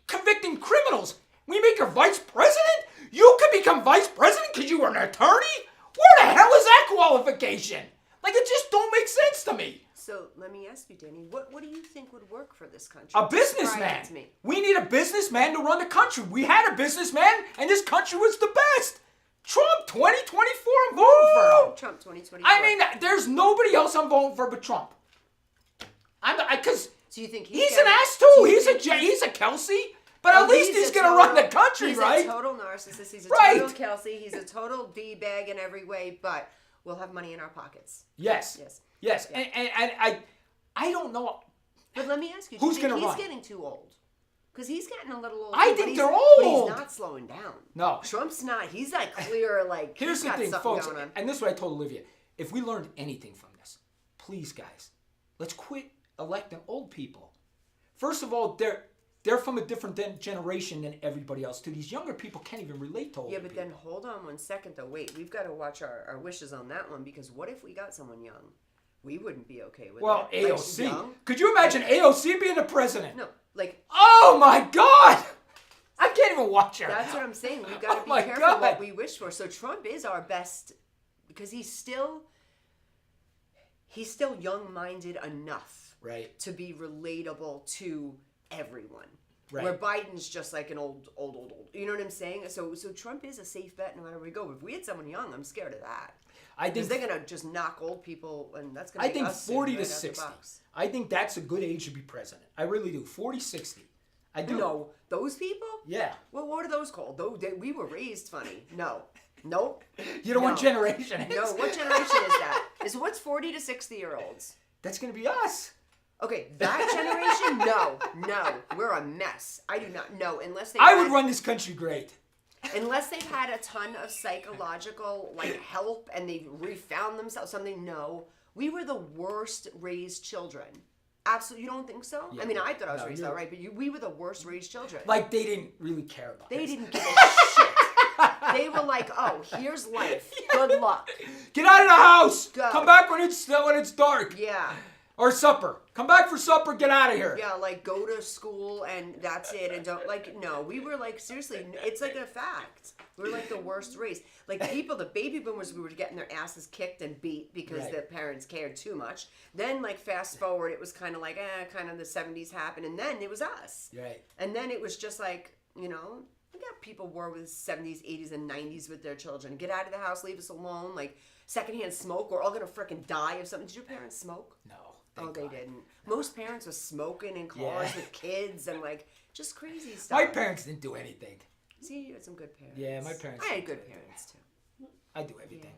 S2: convicting criminals. We make her vice president? You could become vice president because you were an attorney? Where the hell is that qualification? Like, it just don't make sense to me.
S1: So let me ask you, Danny, what do you think would work for this country?
S2: A businessman.
S1: To me.
S2: We need a businessman to run the country. We had a businessman, and this country was the best. Trump 2024, I'm voting for him.
S1: Trump 2024.
S2: There's nobody else I'm voting for but Trump. Because
S1: so you think
S2: he's an ass too. He's a Kelsey. But at least he's going to run the country, right?
S1: He's a total narcissist. He's a total Kelsey. He's a total D-bag in every way, but we'll have money in our pockets.
S2: Yes. Yeah. And I don't know.
S1: But let me ask you,
S2: who's going to run?
S1: He's getting too old. Because he's getting a little old.
S2: I
S1: too,
S2: think
S1: but
S2: they're
S1: But
S2: old.
S1: he's not slowing down.
S2: No.
S1: Trump's not. He's like clear, like,
S2: Here's
S1: he's
S2: the
S1: got
S2: thing,
S1: something
S2: folks,
S1: going on.
S2: and this is what I told Olivia. If we learned anything from this, please, guys, let's quit electing old people. First of all, they're from a different generation than everybody else, too. These younger people can't even relate to old
S1: Yeah, but
S2: people.
S1: then hold on 1 second, though. Wait, we've got to watch our wishes on that one, because what if we got someone young? We wouldn't be okay with
S2: Well,
S1: it. Like,
S2: AOC.
S1: young?
S2: Could you imagine AOC being the president?
S1: No, like,
S2: Oh, my God. I can't even watch her.
S1: that's what I'm saying. We've got to
S2: Oh
S1: be
S2: my
S1: careful
S2: God.
S1: what we wish for. So Trump is our best, because he's still young-minded enough
S2: Right.
S1: to be relatable to everyone.
S2: Right.
S1: Where Biden's just like an old. You know what I'm saying? So Trump is a safe bet no matter where we go. If we had someone young, I'm scared of that.
S2: I
S1: Because
S2: think
S1: they're gonna just knock old people, and that's gonna.
S2: I
S1: make
S2: think
S1: us soon,
S2: 40
S1: right
S2: to
S1: out the
S2: 60.
S1: box.
S2: I think that's a good age to be president. I really do. 40, 60. I do.
S1: No, those people.
S2: Yeah.
S1: Well, what are those called? We were raised funny. No. Nope.
S2: You know
S1: No.
S2: what generation it is?
S1: No. What generation is that? Is what's 40 to 60-year-olds?
S2: That's going to be us.
S1: Okay, that generation. No, we're a mess. I do not know unless they.
S2: I would run this country great.
S1: Unless they've had a ton of psychological help and they've refound themselves something. No, we were the worst raised children. Absolutely, you don't think so?
S2: Yeah.
S1: I mean, I thought I was
S2: No,
S1: raised
S2: you're-
S1: all right, but we were the worst raised children.
S2: Like they didn't really care about
S1: They
S2: this.
S1: didn't give a shit. They were like, "Oh, here's life. Good luck."
S2: Get out of the house.
S1: Go.
S2: Come back when it's dark.
S1: Yeah.
S2: Or supper. Come back for supper. Get out of here.
S1: Yeah, like go to school and that's it. And don't no, we were like seriously. It's like a fact. We were like the worst race. Like the baby boomers, we were getting their asses kicked and beat because
S2: Right.
S1: the parents cared too much. Then fast forward, it was kind of kind of the 70s happened, and then it was us.
S2: Right.
S1: And then it was just like look how people were with 70s, 80s, and 90s with their children. Get out of the house, leave us alone. Like secondhand smoke, we're all gonna freaking die of something. Did your parents smoke?
S2: No.
S1: Oh,
S2: thank
S1: they
S2: God.
S1: didn't. Most parents were smoking in cars
S2: Yeah.
S1: with kids and just crazy stuff.
S2: My parents didn't do anything.
S1: See, you had some good parents.
S2: Yeah, my parents
S1: I had
S2: didn't
S1: good
S2: do
S1: parents too.
S2: I do everything.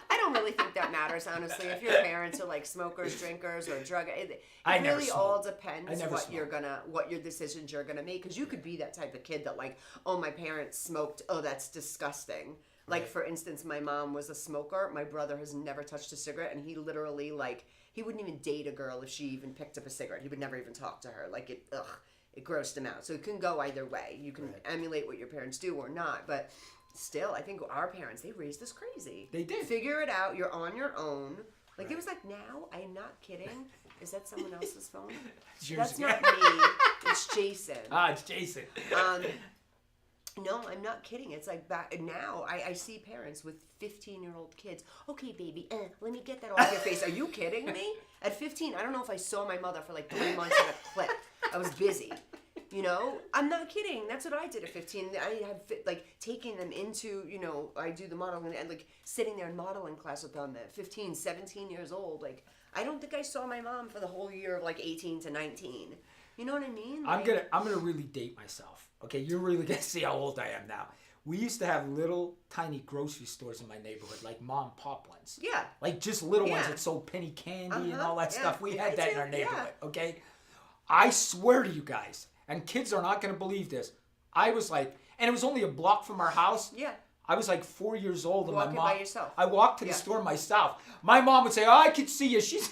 S1: I don't really think that matters, honestly. If your parents are smokers, drinkers, or drug, it
S2: I never
S1: really all
S2: smoked.
S1: depends
S2: I never
S1: what your decisions you're gonna make. Because you could be that type of kid that oh, my parents smoked. Oh, that's disgusting. Like, for instance, my mom was a smoker. My brother has never touched a cigarette, and he literally, he wouldn't even date a girl if she even picked up a cigarette. He would never even talk to her. It grossed him out. So it can go either way. You can emulate what your parents do or not, but still, I think our parents, they raised us crazy.
S2: They did.
S1: Figure it out. You're on your own. It was now, I'm not kidding. Is that someone else's phone?
S2: It's yours
S1: That's
S2: again.
S1: not me. It's Jason.
S2: It's Jason.
S1: No, I'm not kidding. It's back now. I see parents with 15-year-old kids. Okay, baby, let me get that off your face. Are you kidding me? At 15, I don't know if I saw my mother for 3 months in a clip. I was busy. I'm not kidding. That's what I did at 15. I had taking them into, I do the modeling and sitting there in modeling class with them at 15, 17 years old. I don't think I saw my mom for the whole year of 18 to 19. You know what I mean?
S2: I'm gonna really date myself. Okay, you're really gonna see how old I am now. We used to have little tiny grocery stores in my neighborhood, like mom and pop ones.
S1: Yeah.
S2: Just little ones
S1: Yeah.
S2: that sold penny candy and all that
S1: Yeah.
S2: stuff. We
S1: Yeah,
S2: had
S1: I
S2: that in
S1: did,
S2: our neighborhood.
S1: yeah.
S2: Okay, I swear to you guys, and kids are not gonna believe this. I was and it was only a block from our house.
S1: Yeah.
S2: I was 4 years old, and
S1: Walking
S2: my mom.
S1: by yourself.
S2: I walked to the
S1: Yeah.
S2: store myself. My mom would say, "Oh, I could see you." She'd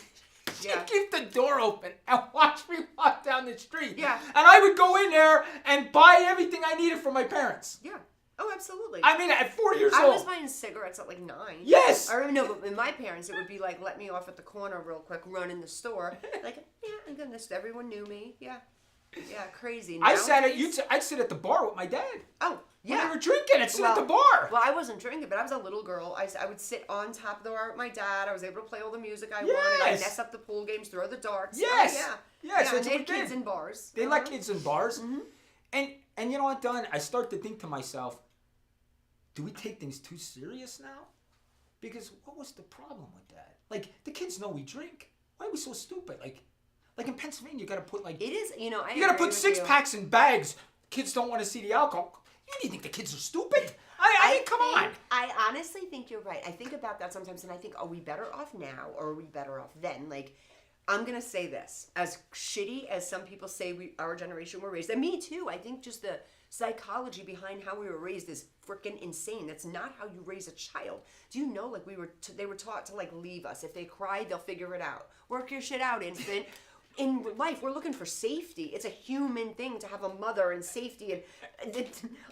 S1: Yeah.
S2: keep the door open and watch me walk down the street.
S1: Yeah.
S2: And I would go in there and buy everything I needed for my parents.
S1: Yeah. Oh, absolutely.
S2: I mean, at 4 years
S1: I
S2: old.
S1: was buying cigarettes at 9.
S2: Yes.
S1: I remember, but with my parents, it would be let me off at the corner real quick, run in the store. Yeah, I'm gonna. Everyone knew me. Yeah. Yeah, crazy.
S2: I sat at
S1: Nowadays-
S2: I'd sit at the bar with my dad.
S1: Oh,
S2: When
S1: yeah.
S2: we were drinking, I'd sit at the bar.
S1: Well, I wasn't drinking, but I was a little girl. I would sit on top of the bar with my dad. I was able to play all the music I wanted. I'd
S2: Yes.
S1: mess up the pool games, throw the darts.
S2: Yes.
S1: Oh, yeah.
S2: Yes,
S1: Yeah,
S2: that's
S1: and they
S2: what
S1: had
S2: we
S1: kids
S2: did.
S1: in bars.
S2: They let kids in bars.
S1: Mm-hmm.
S2: And you know what, Don? I start to think to myself, do we take things too serious now? Because what was the problem with that? The kids know we drink. Why are we so stupid? Like in Pennsylvania, you got to put
S1: It is, I
S2: you got to
S1: agree
S2: put
S1: with
S2: 6
S1: you.
S2: packs in bags. Kids don't want to see the alcohol. You think the kids are stupid? I mean, come on.
S1: I honestly think you're right. I think about that sometimes, and I think, are we better off now, or are we better off then? I'm gonna say this: as shitty as some people say our generation were raised, and me too. I think just the psychology behind how we were raised is freaking insane. That's not how you raise a child. Do you know? Like they were taught to like leave us. If they cried, they'll figure it out. Work your shit out, infant. In life, we're looking for safety. It's a human thing to have a mother and safety. And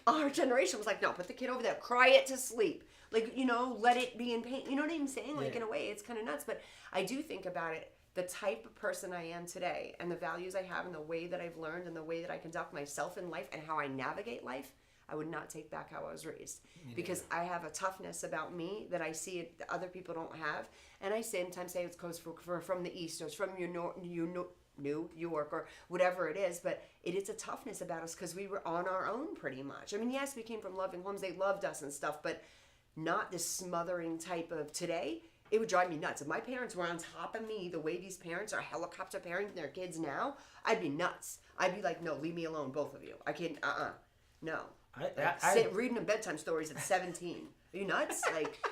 S1: our generation was like, no, put the kid over there, cry it to sleep. Like, let it be in pain. You know what I'm saying? Like, in a way, it's kind of nuts. But I do think about it. The type of person I am today and the values I have and the way that I've learned and the way that I conduct myself in life and how I navigate life, I would not take back how I was raised. Because I have a toughness about me that I see that other people don't have. And I sometimes say it's because from the East or it's from New York or whatever it is. But it is a toughness about us because we were on our own pretty much. I mean, yes, we came from loving homes. They loved us and stuff, but not this smothering type of today. It would drive me nuts. If my parents were on top of me the way these parents are helicopter parenting their kids now, I'd be nuts. I'd be like, no, leave me alone, both of you. I can't, no. Reading bedtime stories at 17. Are you nuts? Like,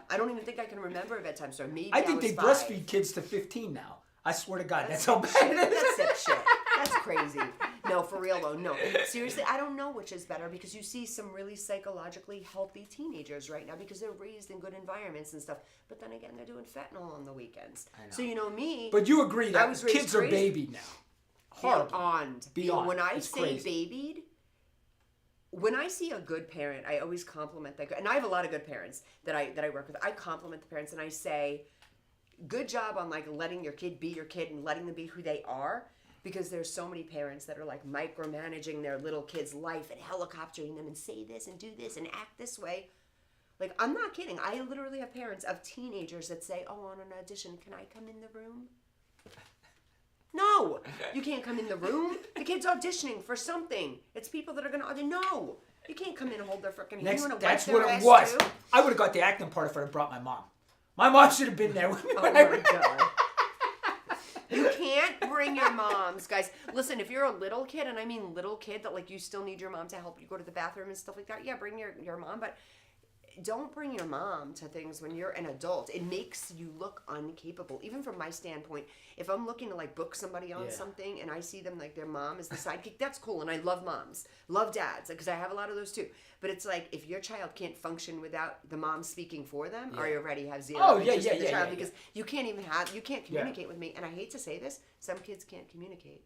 S1: I don't even think I can remember a bedtime story. Maybe
S2: I think they
S1: 5.
S2: breastfeed kids to 15 now. I swear to God, that's how bad it is.
S1: That's sick shit. That's crazy. No, for real though. No, seriously, I don't know which is better because you see some really psychologically healthy teenagers right now because they're raised in good environments and stuff. But then again, they're doing fentanyl on the weekends. I know. So me.
S2: But you agree that kids are babied now.
S1: Beyond. When I say
S2: crazy.
S1: babied, when I see a good parent, I always compliment that. And I have a lot of good parents that I work with. I compliment the parents and I say, good job on like letting your kid be your kid and letting them be who they are, because there's so many parents that are like micromanaging their little kid's life and helicoptering them and say this and do this and act this way. Like, I'm not kidding. I literally have parents of teenagers that say, oh, on an audition, can I come in the room? No, you can't come in the room. The kid's auditioning for something. It's people that are going to audition. No, you can't come in and hold their freaking hand.
S2: That's what it was. Too? I would have got the acting part if I had brought my mom. My mom should have been there with me.
S1: Oh my God. You can't bring your moms, guys. Listen, if you're a little kid, and I mean little kid, that like you still need your mom to help you go to the bathroom and stuff like that, yeah, bring your mom, but don't bring your mom to things when you're an adult. It makes you look incapable. Even from my standpoint, if I'm looking to like book somebody on something and I see them like their mom is the sidekick, that's cool. And I love moms, love dads, because I have a lot of those too. But it's like if your child can't function without the mom speaking for them, or you already have zero interest in the child because you can't communicate with me. And I hate to say this, some kids can't communicate.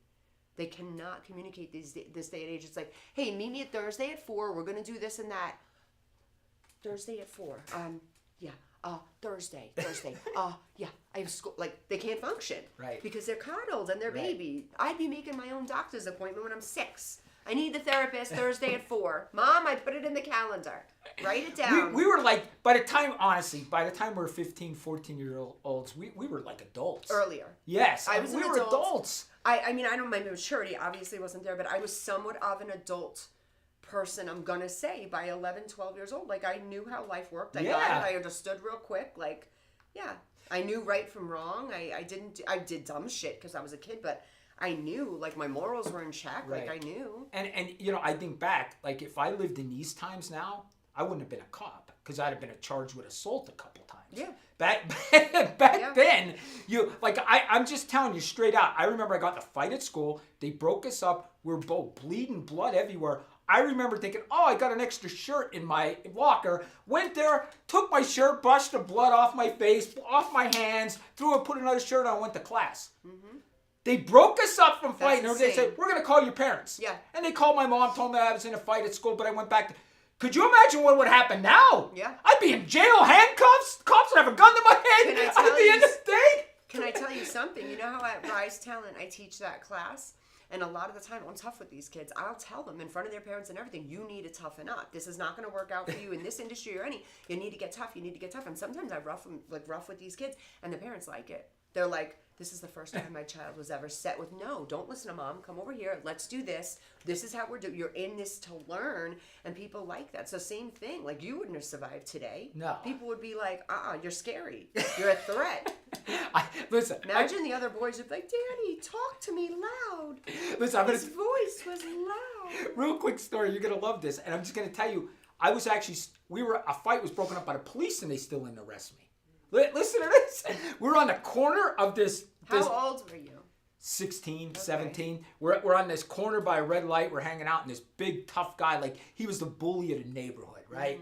S1: They cannot communicate this day and age. It's like, hey, meet me at Thursday at 4. We're gonna do this and that. Thursday at 4. Thursday. Yeah, I have school. Like, they can't function.
S2: Right.
S1: Because they're coddled and they're baby. I'd be making my own doctor's appointment when I'm 6. I need the therapist Thursday at 4. Mom, I put it in the calendar. Write it down.
S2: We were like, by the time we were 15, 14-year-olds, we were like adults.
S1: Earlier.
S2: Yes.
S1: I was
S2: we
S1: an
S2: were
S1: adult.
S2: Adults.
S1: I mean, I don't, my maturity obviously wasn't there, but I was somewhat of an adult person, I'm gonna say, by 11, 12 years old. Like, I knew how life worked. I got it. I understood real quick. Like, yeah, I knew right from wrong. I did dumb shit because I was a kid, but I knew, like, my morals were in check.
S2: Right.
S1: Like, I knew.
S2: And I think back, like, if I lived in these times now, I wouldn't have been a cop because I'd have been charged with assault a couple times.
S1: Yeah.
S2: Back then, I'm just telling you straight out. I remember I got in a fight at school. They broke us up. We were both bleeding blood everywhere. I remember thinking, oh, I got an extra shirt in my locker. Went there, took my shirt, brushed the blood off my face, off my hands, put another shirt on, went to class. Mm-hmm. They broke us up from fighting. They said, we're going to call your parents. Yeah. And they called my mom, told me I was in a fight at school, but I went back. Could you imagine what would happen now? Yeah. I'd be in jail, handcuffs. Cops would have a gun to my head. I'd be in the state.
S1: Can I tell you something? You know how at Rise Talent I teach that class? And a lot of the time, I'm tough with these kids. I'll tell them in front of their parents and everything, you need to toughen up. This is not going to work out for you in this industry or any. You need to get tough. You need to get tough. And sometimes I rough with these kids, and the parents like it. They're like, this is the first time my child was ever set with, no, don't listen to mom. Come over here. Let's do this. This is how we're doing. You're in this to learn, and people like that. So same thing. Like, you wouldn't have survived today. No. People would be like, you're scary. You're a threat. Imagine the other boys would be like, Daddy, talk to me loud.
S2: Listen,
S1: his voice was loud.
S2: Real quick story. You're going to love this. And I'm just going to tell you, a fight was broken up by the police and they still didn't arrest me. Listen to this. We're on the corner of this.
S1: How old were you?
S2: 16, 17. We're on this corner by a red light. We're hanging out, and this big tough guy, like he was the bully of the neighborhood, right?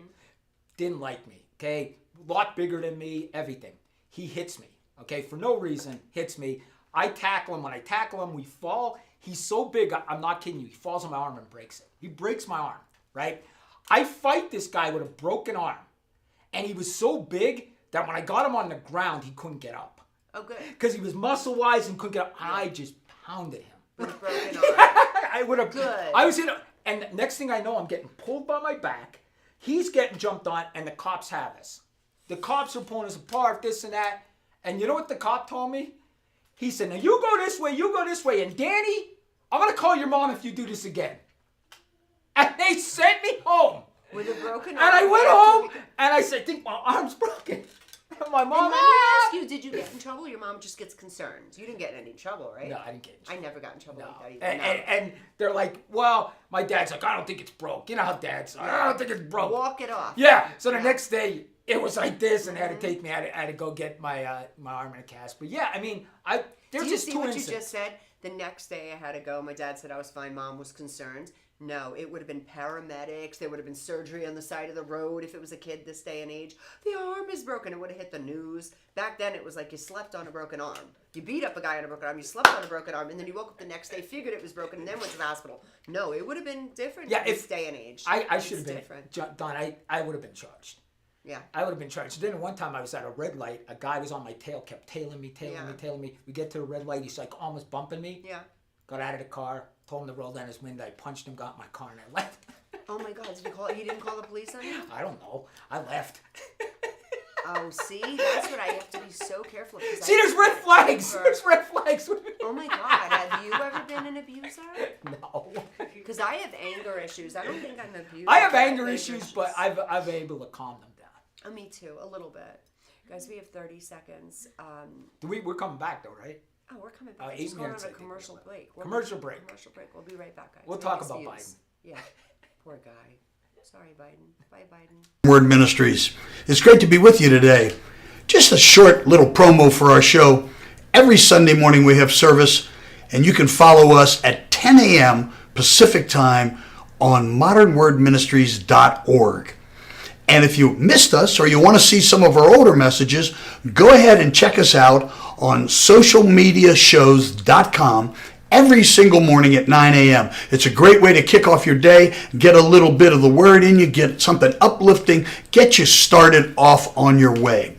S2: Didn't like me, okay? A lot bigger than me, everything. He hits me, okay? For no reason, hits me. I tackle him. When I tackle him, we fall. He's so big, I'm not kidding you. He falls on my arm and breaks it. He breaks my arm, right? I fight this guy with a broken arm. And he was so big that when I got him on the ground, he couldn't get up.
S1: Oh, good.
S2: Because he was muscle-wise and couldn't get up. I just pounded him.
S1: With a broken arm.
S2: I would have.
S1: Good.
S2: I was in a, and next thing I know, I'm getting pulled by my back. He's getting jumped on, and the cops have us. The cops are pulling us apart, this and that. And you know what the cop told me? He said, now you go this way, you go this way. And Danny, I'm going to call your mom if you do this again. And they sent me home.
S1: With a broken arm.
S2: And I went home, and I said, I think my arm's broken. And my mom,
S1: and let me ask you, did you get in trouble? Your mom just gets concerned. You didn't get in any trouble, right?
S2: No, I didn't get in trouble.
S1: I never got in trouble like that either.
S2: And they're like, well, my dad's like, I don't think it's broke. You know how dads are. I don't think it's broke.
S1: Walk it off.
S2: Yeah. So the next day, it was like this, and they had to take me. I had to go get my my arm in a cast. But yeah, I mean, there's
S1: Do you
S2: just
S1: see
S2: two
S1: what
S2: incidents.
S1: you just said? The next day I had to go. My dad said I was fine. Mom was concerned. No, it would have been paramedics. There would have been surgery on the side of the road if it was a kid this day and age. The arm is broken. It would have hit the news. Back then, it was like you slept on a broken arm. You beat up a guy on a broken arm. You slept on a broken arm, and then you woke up the next day, figured it was broken, and then went to the hospital. No, it would have been different this day and age.
S2: I should have been
S1: different.
S2: Don. I would have been charged.
S1: Yeah.
S2: I would have been charged. Then one time I was at a red light. A guy was on my tail, kept tailing me. We get to the red light. He's like almost bumping me.
S1: Yeah.
S2: Got out of the car, told him to roll down his window. I punched him, got in my car, and I left.
S1: Oh my God! Did you call? He didn't call the police on you?
S2: I don't know. I left.
S1: Oh, see, that's what I have to be so careful of.
S2: See, there's red flags. There's red flags.
S1: Oh my God! Have you ever been an abuser?
S2: No.
S1: Because I have anger issues. I don't think I'm an abuser.
S2: I have anger issues, but I've been able to calm them down.
S1: Oh, me too, a little bit. Guys, we have 30 seconds.
S2: We're coming back though, right?
S1: Oh, we're coming back.
S2: 8
S1: Just going on
S2: minutes,
S1: a
S2: I think.
S1: commercial break.
S2: Commercial break.
S1: Commercial break. We'll be right back, guys.
S2: We'll
S1: Make
S2: talk
S1: us
S2: about
S1: views.
S2: Biden.
S1: Yeah, poor guy. Sorry, Biden. Bye, Biden.
S11: Word Ministries. It's great to be with you today. Just a short little promo for our show. Every Sunday morning we have service, and you can follow us at 10 a.m. Pacific time on modernwordministries.org. And if you missed us or you want to see some of our older messages, go ahead and check us out on socialmediashows.com every single morning at 9 a.m. It's a great way to kick off your day, get a little bit of the word in you, get something uplifting, get you started off on your way.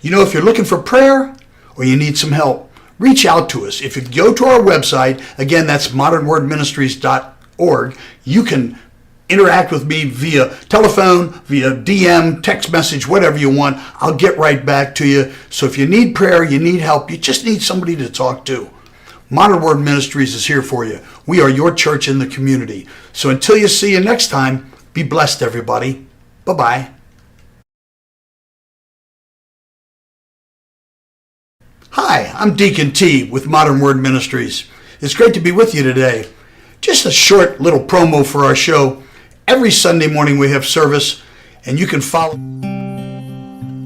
S11: You know, if you're looking for prayer or you need some help, reach out to us. If you go to our website, again, that's modernwordministries.org, you can interact with me via telephone, via DM, text message, whatever you want. I'll get right back to you. So if you need prayer, you need help, you just need somebody to talk to, Modern Word Ministries is here for you. We are your church in the community. So until you see you next time, be blessed, everybody. Bye-bye. Hi, I'm Deacon T with Modern Word Ministries. It's great to be with you today. Just a short little promo for our show. Every Sunday morning we have service, and you can follow.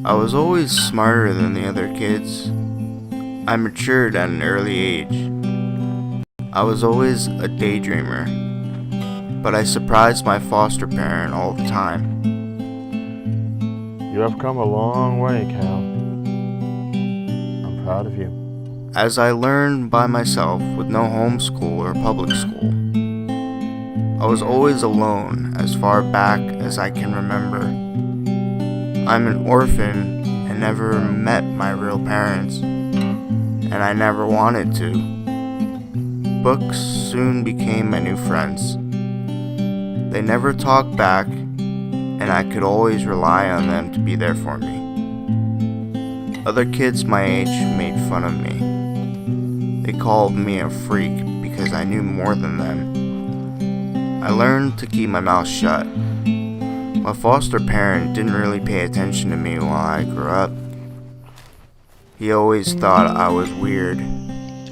S8: I was always smarter than the other kids. I matured at an early age. I was always a daydreamer, but I surprised my foster parent all the time.
S9: You have come a long way, Cal. I'm proud of you.
S8: As I learned by myself with no homeschool or public school, I was always alone as far back as I can remember. I'm an orphan and never met my real parents, and I never wanted to. Books soon became my new friends. They never talked back, and I could always rely on them to be there for me. Other kids my age made fun of me. They called me a freak because I knew more than them. I learned to keep my mouth shut. My foster parent didn't really pay attention to me while I grew up. He always thought I was weird.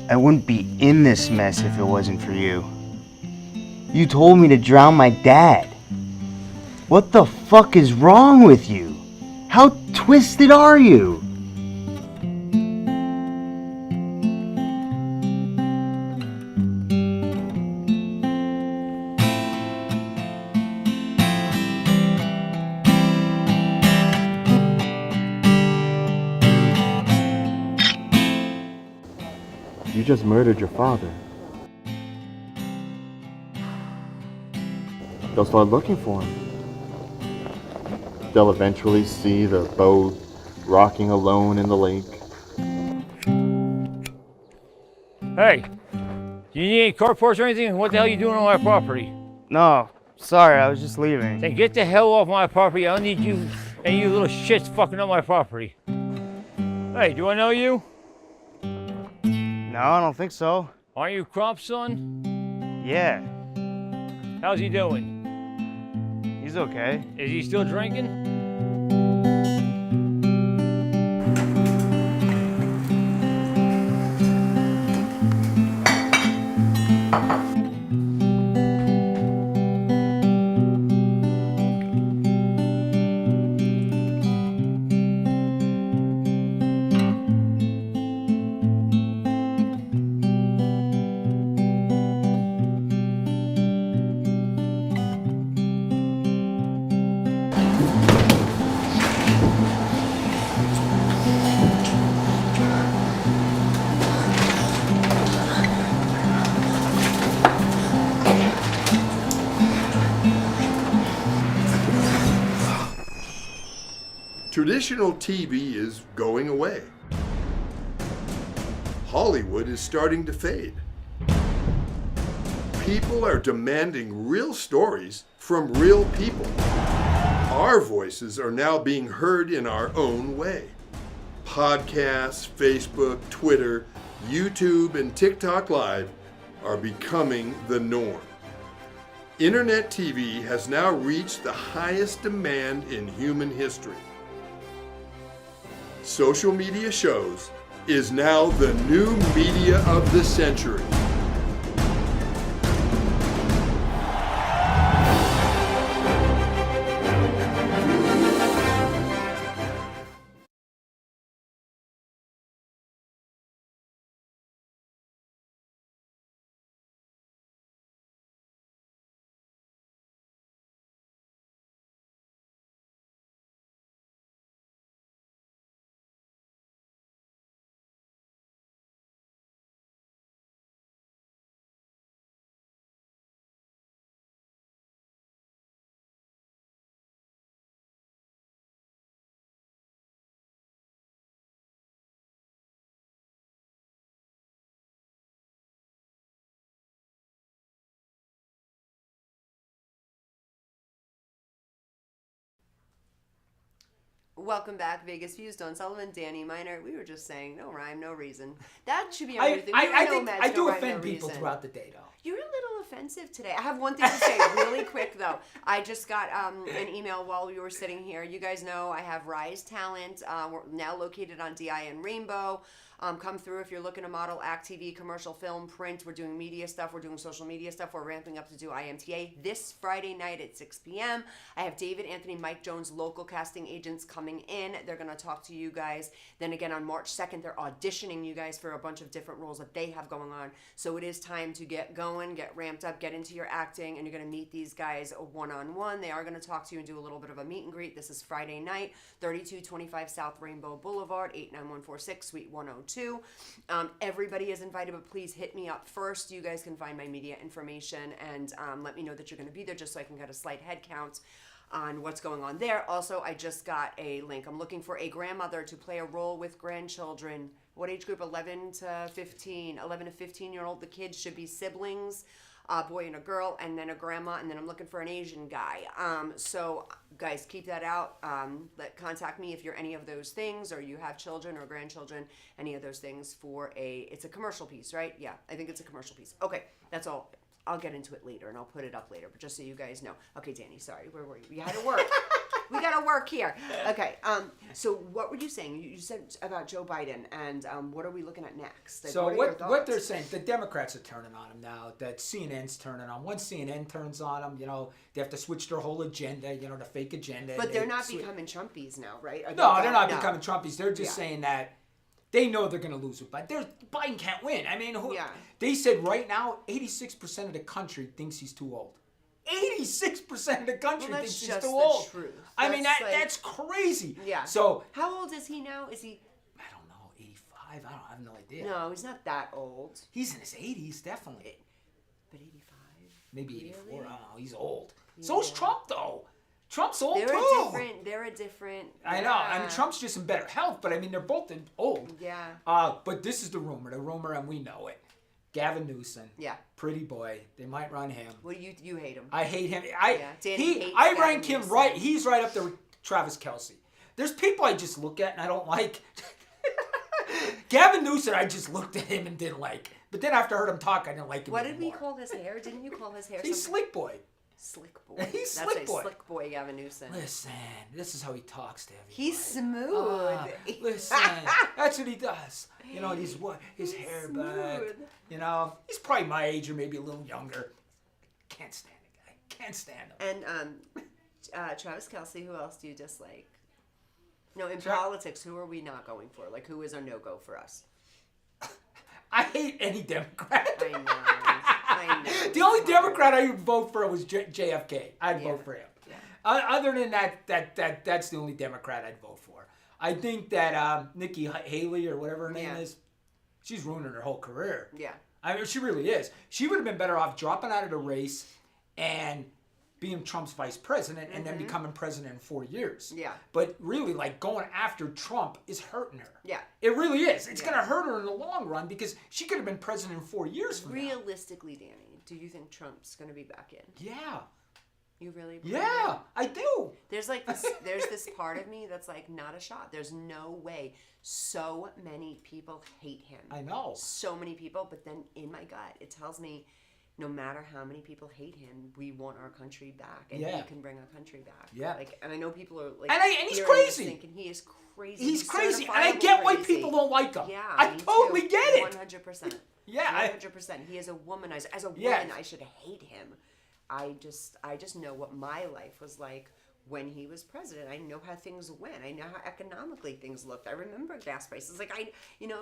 S10: I wouldn't be in this mess if it wasn't for you. You told me to drown my dad. What the fuck is wrong with you? How twisted are you?
S9: You just murdered your father. They'll start looking for him. They'll eventually see the boat rocking alone in the lake.
S12: Hey, do you need any carports or anything? What the hell are you doing on my property?
S10: No, sorry, I was just leaving.
S12: Then get the hell off my property. I don't need you and you little shits fucking up my property. Hey, do I know you?
S10: No, I don't think so.
S12: Aren't you Crump's son?
S10: Yeah,
S12: How's he doing?
S10: he's okay.
S12: Is he still drinking?
S3: Traditional TV is going away. Hollywood is starting to fade. People are demanding real stories from real people. Our voices are now being heard in our own way. Podcasts, Facebook, Twitter, YouTube, and TikTok Live are becoming the norm. Internet TV has now reached the highest demand in human history. Social media shows is now the new media of the century.
S1: Welcome back, Vegas Views. Don Sullivan, Danny Miner. We were just saying, no rhyme, no reason. That should be our new thing.
S2: I think I do offend people throughout the day, though.
S1: You're a little offensive today. I have one thing to say really quick, though. I just got an email while we were sitting here. You guys know I have Rise Talent. We're now located on DIN Rainbow. Come through if you're looking to model, act, TV, commercial, film, print. We're doing media stuff. We're doing social media stuff. We're ramping up to do IMTA this Friday night at 6 p.m. I have David, Anthony, Mike Jones, local casting agents coming in. They're going to talk to you guys. Then again, on March 2nd, they're auditioning you guys for a bunch of different roles that they have going on. So it is time to get going, get ramped up, get into your acting, and you're going to meet these guys one-on-one. They are going to talk to you and do a little bit of a meet and greet. This is Friday night, 3225 South Rainbow Boulevard, 89146, Suite 102. Everybody is invited, but please hit me up first. You guys can find my media information and let me know that you're going to be there just so I can get a slight head count on what's going on there. Also, I just got a link. I'm looking for a grandmother to play a role with grandchildren. What age group? 11 to 15. 11 to 15-year-old. The kids should be siblings. A boy and a girl, and then a grandma, and then I'm looking for an Asian guy. So guys, keep that out. Contact me if you're any of those things, or you have children or grandchildren, any of those things it's a commercial piece, right? Yeah, I think it's a commercial piece. Okay, that's all. I'll get into it later, and I'll put it up later, but just so you guys know. Okay, Danny, sorry, where were you? We had to work. We got to work here. Okay, so what were you saying? You said about Joe Biden, and what are we looking at next? Like,
S2: So
S1: what
S2: they're saying, the Democrats are turning on him now, that CNN's turning on. Once CNN turns on them, they have to switch their whole agenda, the fake agenda.
S1: But they're not becoming Trumpies now, right?
S2: No, they're not becoming Trumpies. They're just saying that they know they're going to lose with Biden. Biden can't win. I mean, they said right now, 86% of the country thinks he's too old. 86% of the country thinks he's too old.
S1: Truth.
S2: I mean, that's crazy.
S1: Yeah.
S2: So
S1: how old is he now? Is he?
S2: I don't know, 85. I have no idea.
S1: No, he's not that old.
S2: He's in his 80s, definitely.
S1: But 85?
S2: Maybe 84.
S1: Really?
S2: I don't know. He's old. So's Trump, though. Trump's old,
S1: They're
S2: too.
S1: They're a different...
S2: I know. I mean, Trump's just in better health, but I mean, they're both old.
S1: Yeah.
S2: But this is the rumor, and we know it. Gavin Newsom.
S1: Yeah.
S2: Pretty boy. They might run him.
S1: Well, you hate him.
S2: I hate him.
S1: Danny hates
S2: I
S1: Gavin
S2: rank him
S1: Newsom.
S2: right. He's right up there with Travis Kelce. There's people I just look at and I don't like. Gavin Newsom, I just looked at him and didn't like. But then after I heard him talk, I didn't like him
S1: What did we
S2: anymore.
S1: call his hair? Didn't you call his hair
S2: He's
S1: something?
S2: Slick Boy.
S1: Slick boy.
S2: He's
S1: That's
S2: Slick
S1: a
S2: Boy.
S1: Slick boy, Gavin Newsom.
S2: Listen, this is how he talks to everybody.
S1: He's smooth.
S2: Listen, that's what he does. You know, his hair back. You know, he's probably my age or maybe a little younger. Can't stand the guy. Can't stand him.
S1: And Travis Kelce, who else do you dislike? No, in politics, who are we not going for? Like, who is a no-go for us?
S2: I hate any Democrat.
S1: I know.
S2: The only Democrat I would vote for was JFK. I'd vote for him.
S1: Yeah.
S2: Other than that's the only Democrat I'd vote for. I think that Nikki Haley or whatever her name is, she's ruining her whole career.
S1: Yeah.
S2: I mean, she really is. She would have been better off dropping out of the race and being Trump's vice president and then becoming president in 4 years.
S1: Yeah.
S2: But really, like, going after Trump is hurting her.
S1: Yeah.
S2: It really is. It's going to hurt her in the long run because she could have been president in 4 years from now.
S1: Realistically, Danny, do you think Trump's going to be back in?
S2: Yeah.
S1: You really believe
S2: Yeah,
S1: it?
S2: I do.
S1: There's like there's this part of me that's like, not a shot. There's no way. So many people hate him.
S2: I know.
S1: So many people, but then in my gut, it tells me no matter how many people hate him, we want our country back, and he can bring our country back.
S2: Yeah.
S1: Like, and I know people are like,
S2: and he's
S1: hearing this
S2: crazy.
S1: thinking he is crazy.
S2: He's crazy, and I get why people don't like him.
S1: Yeah,
S2: I totally
S1: too.
S2: get it.
S1: 100%.
S2: Yeah,
S1: 100%. He is a womanizer. As a woman,
S2: Yeah.
S1: I should hate him. I just know what my life was like when he was president. I know how things went. I know how economically things looked. I remember gas prices. Like,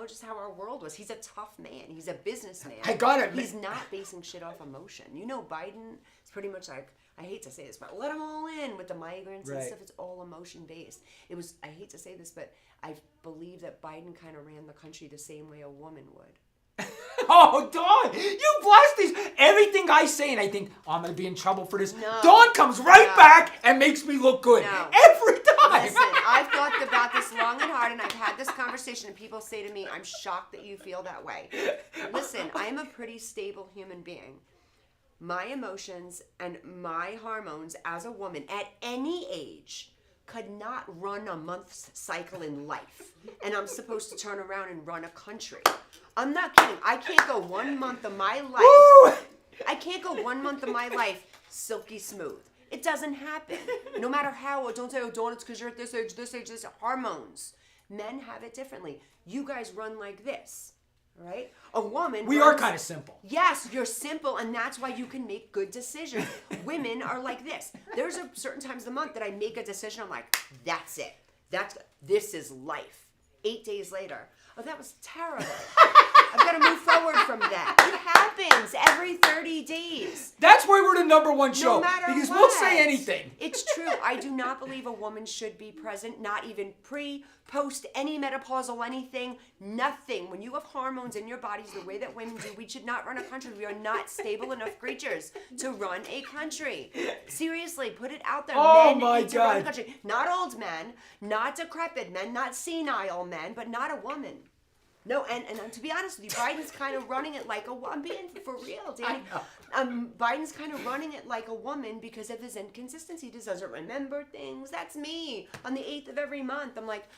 S1: just how our world was. He's a tough man. He's a businessman.
S2: I got it.
S1: He's not basing shit off emotion. You know, Biden is pretty much like, I hate to say this, but let them all in with the migrants and
S2: Right.
S1: stuff. It's all emotion based. I hate to say this, but I believe that Biden kind of ran the country the same way a woman would.
S2: Oh, Dawn, you blast these. Everything I say, and I think, I'm going to be in trouble for this.
S1: No.
S2: Dawn comes right
S1: No.
S2: back and makes me look good.
S1: No.
S2: Every time.
S1: Listen, I've thought about this long and hard, and I've had this conversation, and people say to me, I'm shocked that you feel that way. Listen, I'm a pretty stable human being. My emotions and my hormones as a woman at any age could not run a month's cycle in life. And I'm supposed to turn around and run a country. I'm not kidding. I can't go 1 month of my life.
S2: Woo!
S1: I can't go 1 month of my life silky smooth. It doesn't happen. No matter how. Don't say, oh, Dawn, it's because you're at this age, this. Hormones. Men have it differently. You guys run like this. Right? A woman.
S2: We are kind of simple.
S1: Yes, you're simple, and that's why you can make good decisions. Women are like this. There's a certain times of the month that I make a decision. I'm like, that's it. This is life. 8 days later, oh, that was terrible. I've got to move forward from that. It happens every 30 days.
S2: That's why we're the #1 show.
S1: No matter
S2: because
S1: what.
S2: we'll say anything.
S1: It's true. I do not believe a woman should be present, not even pre, post, any menopausal anything, nothing. When you have hormones in your bodies the way that women do, we should not run a country. We are not stable enough creatures to run a country. Seriously, put it out there.
S2: Oh,
S1: Men
S2: my
S1: need to run a
S2: God.
S1: country. Not old men, not decrepit men, not senile men, but not a woman. No, and to be honest with you, Biden's kind of running it like I'm being for real, Danny. Biden's kind of running it like a woman because of his inconsistency. He just doesn't remember things. That's me. On the 8th of every month, I'm like,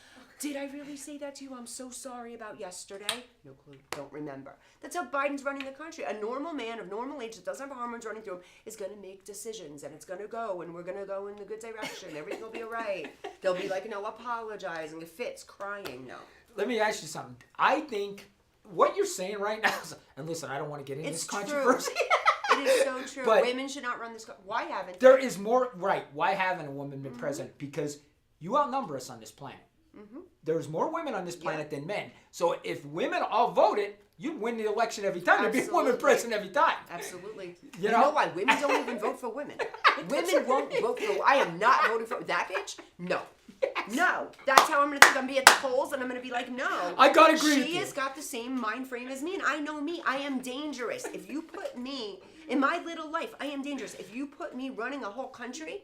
S1: did I really say that to you? I'm so sorry about yesterday. No clue. Don't remember. That's how Biden's running the country. A normal man of normal age that doesn't have hormones running through him is going to make decisions, and it's going to go, and we're going to go in the good direction. Everything will be all right. They'll be like, apologizing, fits, crying. No.
S2: Let me ask you something. I think what you're saying right now is, and listen, I don't want to get into this controversy.
S1: It is so true.
S2: But
S1: women should not run this. Why haven't
S2: there is more, right? Why haven't a woman been president? Because you outnumber us on this planet.
S1: Mm-hmm.
S2: There's more women on this planet than men. So if women all voted, you'd win the election every time. There'd be a woman president every time.
S1: Absolutely.
S2: You
S1: You
S2: know?
S1: know why? Women don't even vote for women. Women won't vote for. I am not voting for that bitch. No.
S2: Yes.
S1: No. That's how I'm going to think. I'm going to be at the polls and I'm going to be like, no.
S2: I gotta agree with
S1: She
S2: you.
S1: has got the same mind frame as me, and I know me. I am dangerous. If you put me in my little life, I am dangerous. If you put me running a whole country,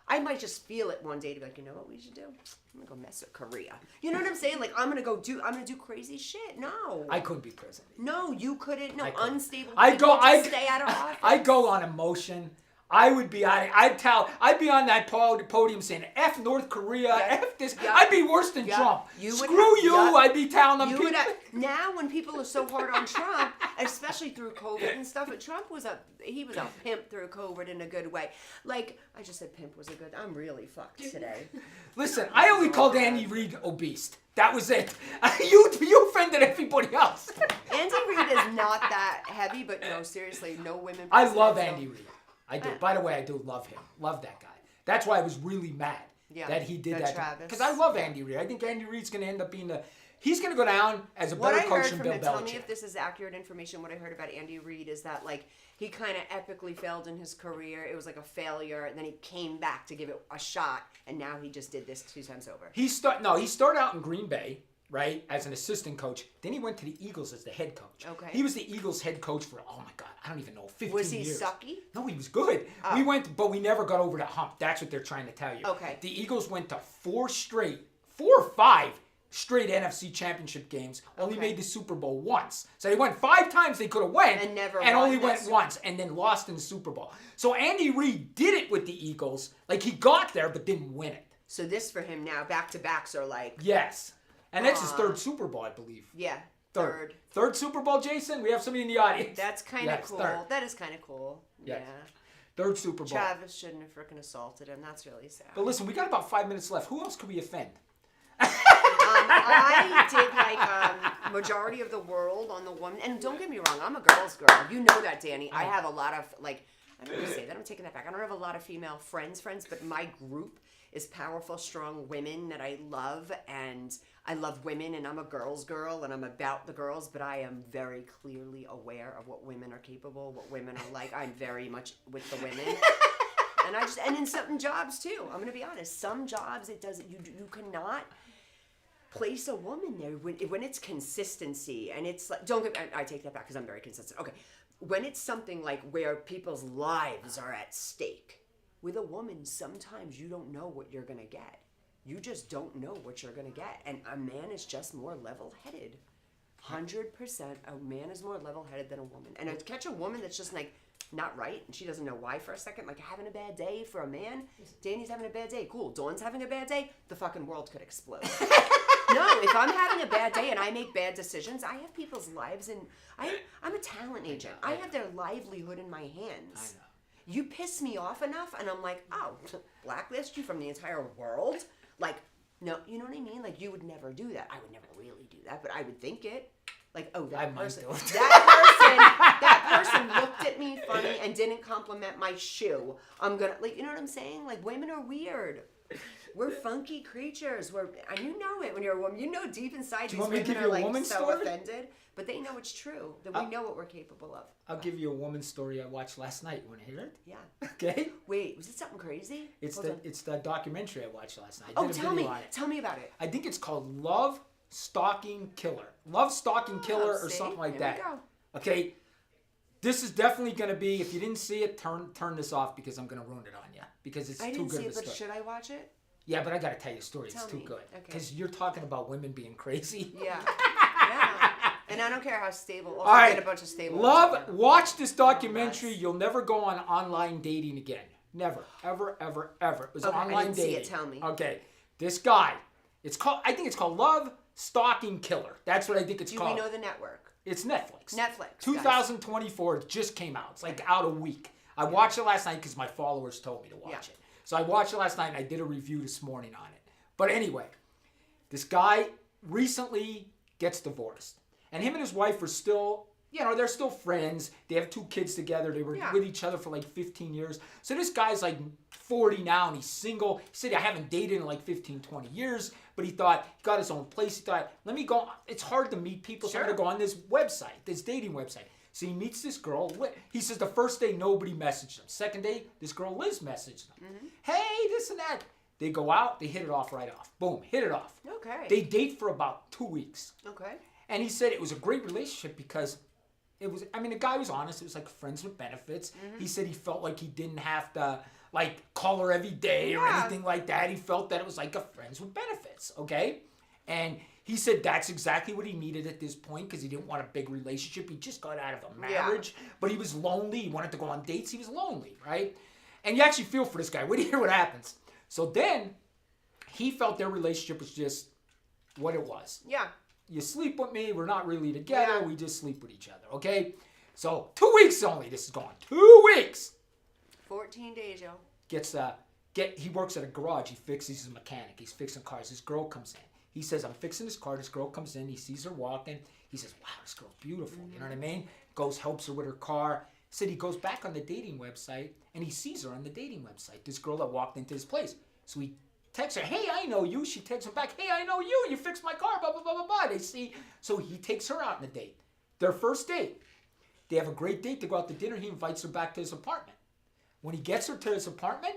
S1: I might just feel it one day to be like, you know what we should do? I'm gonna go mess with Korea. You know what I'm saying? Like I'm gonna do crazy shit. No.
S2: I couldn't be president.
S1: No, you couldn't. No, unstable.
S2: I'd
S1: Stay out of office.
S2: I'd go on emotion. I would be on. I'd be on that podium saying "F North Korea, F this." I'd be worse than Trump. Screw you! I'd be telling them.
S1: Now, when people are so hard on Trump, especially through COVID and stuff, but Trump was a pimp through COVID in a good way. Like I just said, pimp was a good. I'm really fucked today.
S2: Listen, I only called Andy Reid obese. That was it. You offended everybody else.
S1: Andy Reid is not that heavy, but no, seriously, no women.
S2: I love Andy Reid. I do. By the way, I do love him. Love that guy. That's why I was really mad that he did that. Because I love Andy Reid. I think Andy Reid's going to end up being he's going to go down as a better coach than Bill Belichick.
S1: Tell me if this is accurate information. What I heard about Andy Reid is that like he kind of epically failed in his career. It was like a failure, and then he came back to give it a shot, and now he just did this 2 times over.
S2: He started out in Green Bay, right, as an assistant coach. Then he went to the Eagles as the head coach. Okay. He was the Eagles head coach for, oh my God, I don't even know, 15 years.
S1: Was he sucky?
S2: No, he was good.
S1: Oh.
S2: But we never got over the hump. That's what they're trying to tell you.
S1: Okay.
S2: The Eagles went to 4 or 5 straight NFC championship games. Only made the Super Bowl once. So they went 5 times they could have went. And only went once and then lost in the Super Bowl. So Andy Reid did it with the Eagles. Like he got there but didn't win it.
S1: So this for him now, back-to-backs are like...
S2: Yes. And that's his 3rd Super Bowl, I believe.
S1: Yeah,
S2: 3rd. 3rd Super Bowl, Jason? We have somebody in the audience.
S1: That's kind of cool.
S2: 3rd.
S1: That is kind of cool.
S2: Yes.
S1: Yeah.
S2: 3rd Super Bowl.
S1: Travis shouldn't have frickin' assaulted him. That's really sad.
S2: But listen, we got about 5 minutes left. Who else could we offend?
S1: I did like majority of the world on the woman. And don't get me wrong, I'm a girl's girl. You know that, Danny. I have a lot of, like, I don't want to say that. I'm taking that back. I don't have a lot of female friends, but my group is powerful, strong women that I love, and I love women, and I'm a girl's girl, and I'm about the girls, but I am very clearly aware of what women are capable, what women are like. I'm very much with the women. And in certain jobs too. I'm gonna be honest. Some jobs you cannot place a woman there when it's consistency, and it's like I take that back because I'm very consistent. Okay, when it's something like where people's lives are at stake. With a woman, sometimes you don't know what you're gonna get. You just don't know what you're gonna get, and a man is just more level-headed. 100%, a man is more level-headed than a woman. And to catch a woman that's just like not right, and she doesn't know why for a second, like having a bad day for a man. Danny's having a bad day. Cool. Dawn's having a bad day. The fucking world could explode. No, if I'm having a bad day and I make bad decisions, I have people's lives, and I'm a talent agent. I have their livelihood in my hands. I know. You piss me off enough, and I'm like, oh, blacklist you from the entire world? Like, no, you know what I mean? Like, you would never do that. I would never really do that, but I would think it. Like, oh, that person looked at me funny and didn't compliment my shoe. I'm gonna, like, you know what I'm saying? Like, women are weird. We're funky creatures. And you know it when you're a woman. You know deep inside these women are like so offended, but they know it's true. That we know what we're capable of.
S2: I'll give you a woman's story I watched last night. You want to hear it?
S1: Yeah.
S2: Okay.
S1: Wait, was it something crazy?
S2: It's the documentary I watched last night.
S1: Oh, tell me about it.
S2: I think it's called Love Stalking Killer. Love Stalking Killer or something like that. Okay. This is definitely going to be, if you didn't see it, turn this off because I'm going to ruin it on you because it's too good of a story.
S1: I didn't see it, but should I watch it?
S2: Yeah, but I got to tell you a story. It's too good. Because you're talking about women being crazy.
S1: Yeah. Yeah. And I don't care how stable. All right. Get a bunch of stable.
S2: Watch this documentary. You'll never go on online dating again. Never. Ever, ever, ever. It was online
S1: I didn't
S2: dating.
S1: See it. Tell me.
S2: Okay. This guy. I think it's called Love Stalking Killer. That's what I think it's called.
S1: Do we know the network?
S2: It's Netflix.
S1: 2024.
S2: It just came out. It's like out a week. I watched it last night because my followers told me to watch it. So I watched it last night and I did a review this morning on it. But anyway, this guy recently gets divorced. And him and his wife are still, they're still friends. They have 2 kids together. They were with each other for like 15 years. So this guy's like 40 now and he's single. He said, I haven't dated in like 15, 20 years. But he thought, he got his own place. He thought, let me go. It's hard to meet people. So I'm going to go on this website, this dating website. So he meets this girl. He says the first day nobody messaged him. Second day, this girl Liz messaged him. Mm-hmm. Hey, this and that. They go out, they hit it off right off. Boom, hit it off.
S1: Okay.
S2: They date for about 2 weeks.
S1: Okay.
S2: And he said it was a great relationship because it was, I mean, the guy was honest. It was like friends with benefits.
S1: Mm-hmm.
S2: He said he felt like he didn't have to, like, call her every day or anything like that. He felt that it was like a friends with benefits, okay? And he said that's exactly what he needed at this point because he didn't want a big relationship. He just got out of a marriage, but he was lonely. He wanted to go on dates. He was lonely, right? And you actually feel for this guy. Wait to hear what happens. So then he felt their relationship was just what it was.
S1: Yeah.
S2: You sleep with me. We're not really together.
S1: Yeah.
S2: We just sleep with each other, okay? So 2 weeks only. This is going 2 weeks.
S1: 14 days, yo.
S2: He works at a garage. He fixes, he's a mechanic. He's fixing cars. This girl comes in. He says, I'm fixing this car. This girl comes in. He sees her walking. He says, wow, this girl's beautiful. You know what I mean? Goes, helps her with her car. Said he goes back on the dating website and he sees her on the dating website. This girl that walked into his place. So he texts her, hey, I know you. She texts him back, hey, I know you. You fixed my car, blah, blah, blah, blah, blah. They see. So he takes her out on a date. Their first date. They have a great date to go out to dinner. He invites her back to his apartment. When he gets her to his apartment,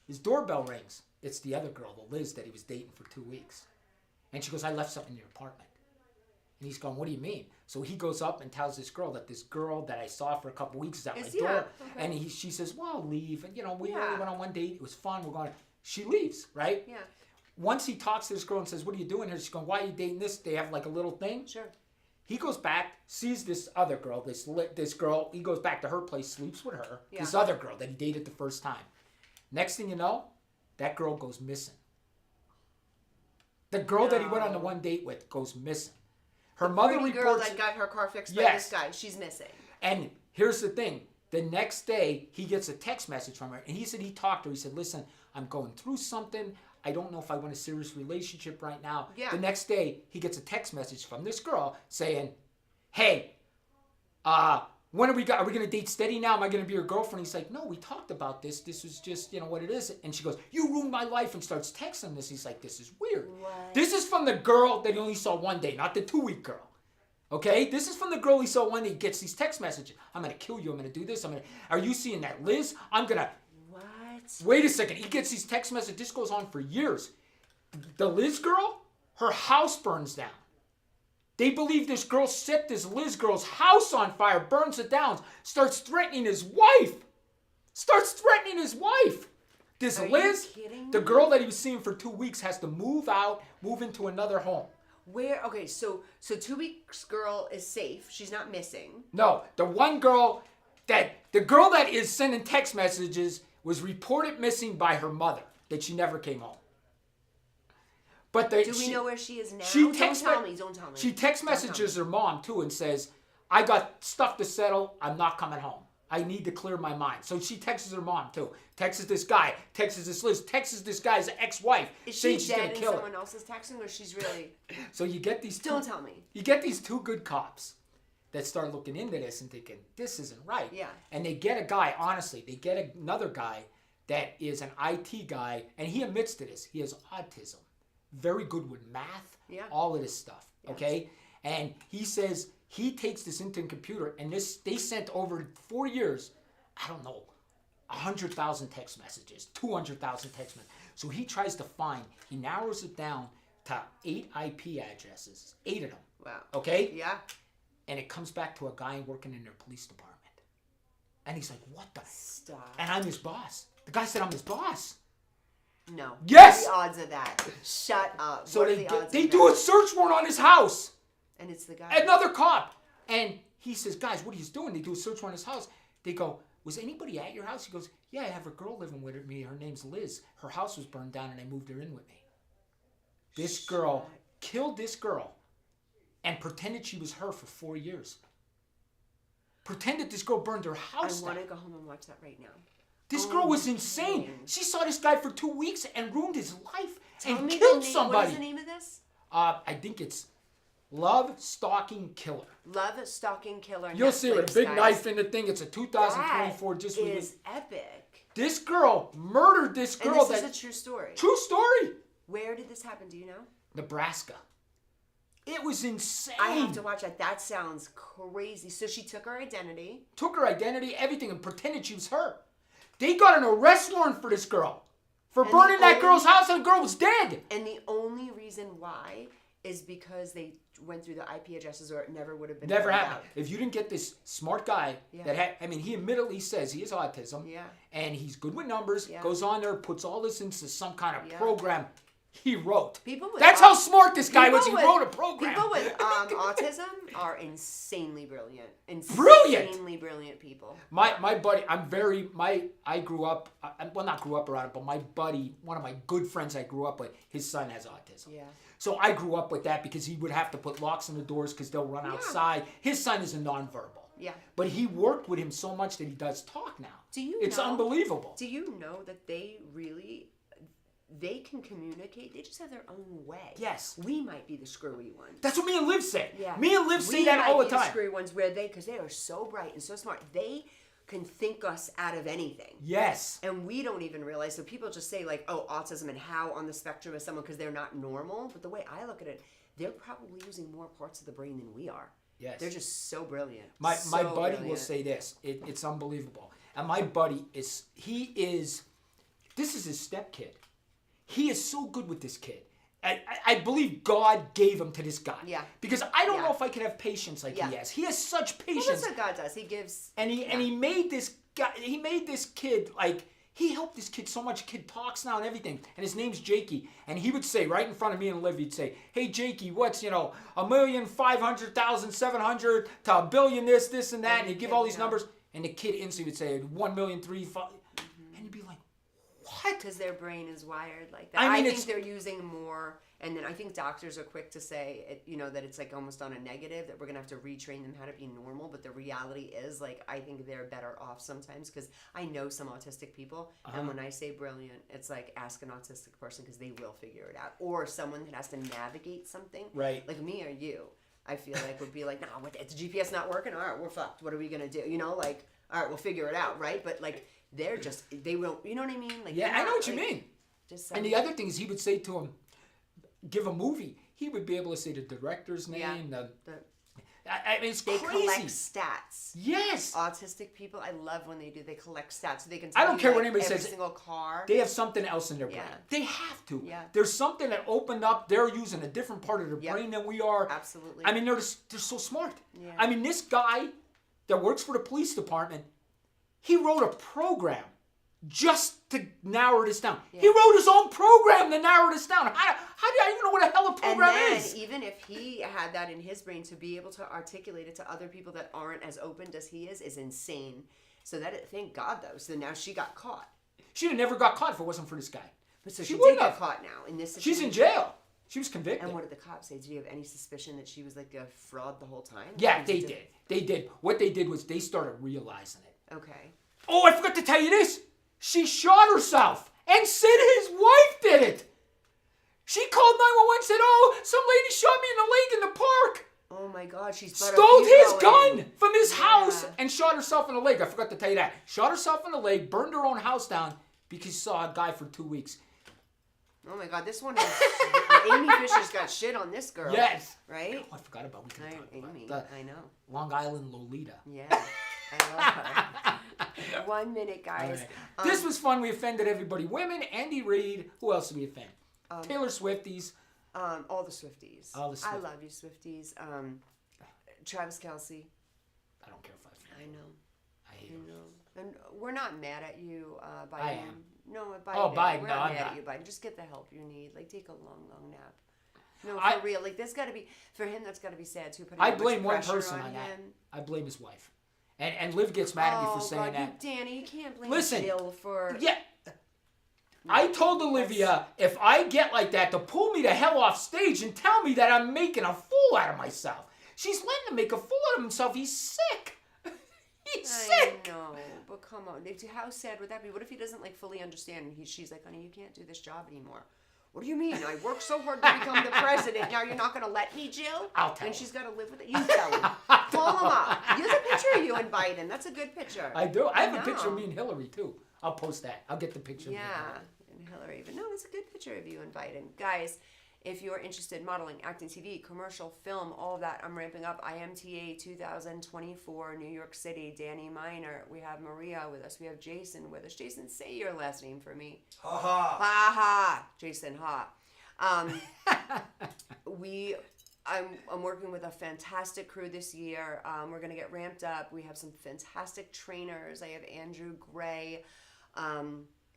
S2: his doorbell rings. It's the other girl, the Liz that he was dating for 2 weeks. And she goes, I left something in your apartment. And he's going, what do you mean? So he goes up and tells this girl that I saw for a couple weeks is at my door.
S1: Okay.
S2: And she says, well, I'll leave. And, we only went on one date. It was fun. We're going. She leaves, right?
S1: Yeah.
S2: Once he talks to this girl and says, what are you doing here? She's going, why are you dating this? They have like a little thing.
S1: Sure.
S2: He goes back, sees this other girl, this girl. He goes back to her place, sleeps with her.
S1: Yeah.
S2: This other girl that he dated the first time. Next thing you know, that girl goes missing. The girl that he went on the one date with goes missing. Her mother reports.
S1: The girl that got her car fixed by this guy, she's missing.
S2: And here's the thing. The next day, he gets a text message from her. And he said he talked to her. He said, listen, I'm going through something. I don't know if I want a serious relationship right now.
S1: Yeah.
S2: The next day, he gets a text message from this girl saying, hey, when are we going to date steady now? Am I going to be your girlfriend? He's like, no, we talked about this. This was just, what it is. And she goes, you ruined my life, and starts texting this. He's like, this is weird.
S1: What?
S2: This is from the girl that he only saw one day, not the 2-week girl. Okay? This is from the girl he saw one day. He gets these text messages. I'm going to kill you. I'm going to do this. Are you seeing that, Liz? I'm going to.
S1: What?
S2: Wait a second. He gets these text messages. This goes on for years. The Liz girl, her house burns down. They believe this girl set this Liz girl's house on fire, burns it down, starts threatening his wife. This Liz, the girl that he was seeing for 2 weeks, has to move out, move into another home.
S1: Where? Okay, so 2 weeks girl is safe. She's not missing.
S2: No, the girl that is sending text messages was reported missing by her mother, that she never came home. But
S1: do we know where she is now? Don't tell me.
S2: She text messages her mom too and says, I got stuff to settle. I'm not coming home. I need to clear my mind. So she texts her mom too. Texts this guy. Texts this Liz. Texts this guy's ex-wife.
S1: Is
S2: saying
S1: she
S2: she's
S1: dead
S2: gonna
S1: and
S2: kill
S1: someone
S2: her.
S1: else is texting, or she's really?
S2: So you get these.
S1: Don't tell me.
S2: You get these two good cops that start looking into this and thinking, this isn't right.
S1: Yeah.
S2: And they get a guy, honestly, they get another guy that is an IT guy, and he admits to this. He has autism. Very good with math, all of this stuff, okay? And he says he takes this into a computer, and they sent over 4 years, I don't know, 100,000 text messages, 200,000 text messages. So he tries to find, he narrows it down to 8 IP addresses, 8 of them.
S1: Wow.
S2: Okay?
S1: Yeah.
S2: And it comes back to a guy working in their police department. And he's like, what the?
S1: Stop.
S2: And I'm his boss. The guy said I'm his boss.
S1: No.
S2: Yes!
S1: What are the odds of that? Shut up.
S2: So
S1: what are
S2: they
S1: the odds
S2: they
S1: of
S2: do
S1: that?
S2: a search warrant on his house.
S1: And it's the guy.
S2: Another cop. And he says, guys, what are you doing? They do a search warrant on his house. They go, was anybody at your house? He goes, yeah, I have a girl living with me. Her name's Liz. Her house was burned down and I moved her in with me. This girl killed this girl and pretended she was her for 4 years. Pretended this girl burned her house down.
S1: I want to go home and watch that right now.
S2: This girl was insane. She saw this guy for 2 weeks and ruined his life
S1: Tell
S2: and
S1: me
S2: killed
S1: the name.
S2: somebody.
S1: What is the name of this?
S2: I think it's Love Stalking Killer.
S1: Love Stalking Killer.
S2: You'll see it with a big
S1: guys.
S2: knife in the thing. It's a 2024
S1: That
S2: just
S1: is
S2: released.
S1: epic.
S2: This girl murdered this girl.
S1: And this is a true story.
S2: True story.
S1: Where did this happen? Do you know?
S2: Nebraska. It was insane.
S1: I have to watch that. That sounds crazy. So she took her identity.
S2: Took her identity, everything, and pretended she was her. They got an arrest warrant for this girl for
S1: And
S2: burning
S1: the
S2: that
S1: only-
S2: girl's house and the girl was dead.
S1: And the only reason why is because they went through the IP addresses, or it never would have been.
S2: Never
S1: found
S2: happened.
S1: out.
S2: If you didn't get this smart guy
S1: Yeah.
S2: that had, I mean, he admittedly says he has autism.
S1: Yeah.
S2: And he's good with numbers.
S1: Yeah.
S2: Goes on there, puts all this into some kind of
S1: Yeah.
S2: program he wrote.
S1: People with
S2: That's how smart this guy was. He wrote a program.
S1: People with autism are insanely brilliant.
S2: Brilliant!
S1: Insanely brilliant people.
S2: My buddy, I grew up, well, not grew up around it, but my buddy, one of my good friends I grew up with, his son has autism.
S1: Yeah.
S2: So I grew up with that because he would have to put locks on the doors because they'll run outside. His son is a nonverbal.
S1: Yeah.
S2: But he worked with him so much that he does talk now. It's unbelievable.
S1: Do you know that they can communicate? They just have their own way.
S2: Yes.
S1: We might be the screwy ones.
S2: That's what me and Liv say.
S1: Yeah.
S2: Me and Liv say
S1: We
S2: that
S1: might
S2: all the
S1: be
S2: time.
S1: screwy ones because they are so bright and so smart. They can think us out of anything.
S2: Yes.
S1: And we don't even realize. So people just say like, oh, autism and how on the spectrum is someone because they're not normal. But the way I look at it, they're probably using more parts of the brain than we are.
S2: Yes.
S1: They're just so brilliant.
S2: My buddy will
S1: brilliant.
S2: say this. It's unbelievable. And my buddy this is his step kid. He is so good with this kid. I believe God gave him to this guy.
S1: Yeah.
S2: Because I don't know if I could have patience like he has. He has such patience.
S1: Well, that's what God does. He gives.
S2: And he made this guy. He made this kid like. He helped this kid so much. Kid talks now and everything. And his name's Jakey. And he would say right in front of me and Liv, he'd say, "Hey Jakey, what's 1,500,700 to $1 billion this and that?" And he'd give all these numbers. And the kid instantly would say 1,000,035. And you'd be like, what?
S1: Because their brain is wired like that.
S2: I mean,
S1: think they're using more, and then I think doctors are quick to say, that it's like almost on a negative, that we're going to have to retrain them how to be normal. But the reality is, like, I think they're better off sometimes because I know some autistic people, and when I say brilliant, it's like ask an autistic person because they will figure it out. Or someone that has to navigate something.
S2: Right.
S1: Like me or you, I feel like would be like, no, it's GPS not working? All right, we're fucked. What are we going to do? Like, all right, we'll figure it out, right? But, like, they won't, you know what I mean? Like,
S2: Yeah, I know what you mean.
S1: Just
S2: and the other thing is he would say to him, give a movie. He would be able to say the director's name. I mean, it's
S1: they
S2: crazy.
S1: collect stats.
S2: Yes.
S1: Autistic people, I love when they do. They collect stats so they can tell
S2: I don't care what anybody
S1: every
S2: says.
S1: single car.
S2: They have something else in their brain. They have to.
S1: Yeah.
S2: There's something that opened up. They're using a different part of their brain than we are.
S1: Absolutely.
S2: I mean, they're so smart.
S1: Yeah.
S2: I mean, this guy that works for the police department, he wrote a program just to narrow this down. Yeah. He wrote his own program to narrow this down. How do I even know what the hell a program is?
S1: And then, even if he had that in his brain, to be able to articulate it to other people that aren't as open as he is insane. So thank God, though. So now she got caught.
S2: She'd have never got caught if it wasn't for this guy.
S1: But so she did get caught now in this situation.
S2: She's in jail. She was convicted.
S1: And what did the cops say? Did you have any suspicion that she was like a fraud the whole time?
S2: Yeah, they did. They did. What they did was they started realizing it.
S1: Okay.
S2: Oh, I forgot to tell you this. She shot herself and said his wife did it. She called 911 and said, "Oh, some lady shot me in the leg in the park."
S1: Oh my God, she's
S2: stole his gun from his house and shot herself in the leg. I forgot to tell you that. Shot herself in the leg, burned her own house down because she saw a guy for 2 weeks.
S1: Oh my God, this one has Amy Fisher's got shit on this girl.
S2: Yes.
S1: Right?
S2: Oh, I forgot about
S1: Amy. I know.
S2: Long Island Lolita.
S1: Yeah. I love her. 1 minute, guys.
S2: Right. This was fun. We offended everybody. Women, Andy Reid. Who else did we offend? Taylor Swifties.
S1: All the Swifties.
S2: All the Swifties.
S1: I love you, Swifties. Travis Kelce.
S2: I don't care if I offend.
S1: I know.
S2: I hate him.
S1: And we're not mad at you, Biden.
S2: I am.
S1: No, Biden.
S2: Oh, Biden.
S1: We're
S2: No,
S1: not
S2: I'm
S1: mad
S2: not.
S1: at you, Biden. Just get the help you need. Like, take a long, long nap. No, for real. Like, there's got to be, for him, that's got to be sad, too.
S2: I blame one person on that. I blame his wife. And Liv gets mad at me for saying that.
S1: Danny, you can't blame
S2: Jill
S1: for...
S2: Yeah. I told Olivia, if I get like that, to pull me the hell off stage and tell me that I'm making a fool out of myself. She's letting him make a fool out of himself. He's sick. He's sick.
S1: I know, but come on. How sad would that be? What if he doesn't like fully understand? And she's like, honey, you can't do this job anymore. What do you mean? I worked so hard to become the president. Now you're not going to let me, Jill?
S2: I'll tell
S1: And
S2: him.
S1: she's got to live with it. You tell him. Call him up. Use a picture of you and Biden. That's a good picture.
S2: I do. I have a picture of me and Hillary, too. I'll post that. I'll get the picture of me.
S1: Yeah, and Hillary. But no, it's a good picture of you and Biden. Guys, If you're interested in modeling, acting, TV, commercial, film, all of that, I'm ramping up. IMTA 2024, New York City, Danny Miner. We have Maria with us. We have Jason with us. Jason, say your last name for me.
S2: Ha ha.
S1: Ha ha. Jason, ha. I'm working with a fantastic crew this year. We're going to get ramped up. We have some fantastic trainers. I have Andrew Gray.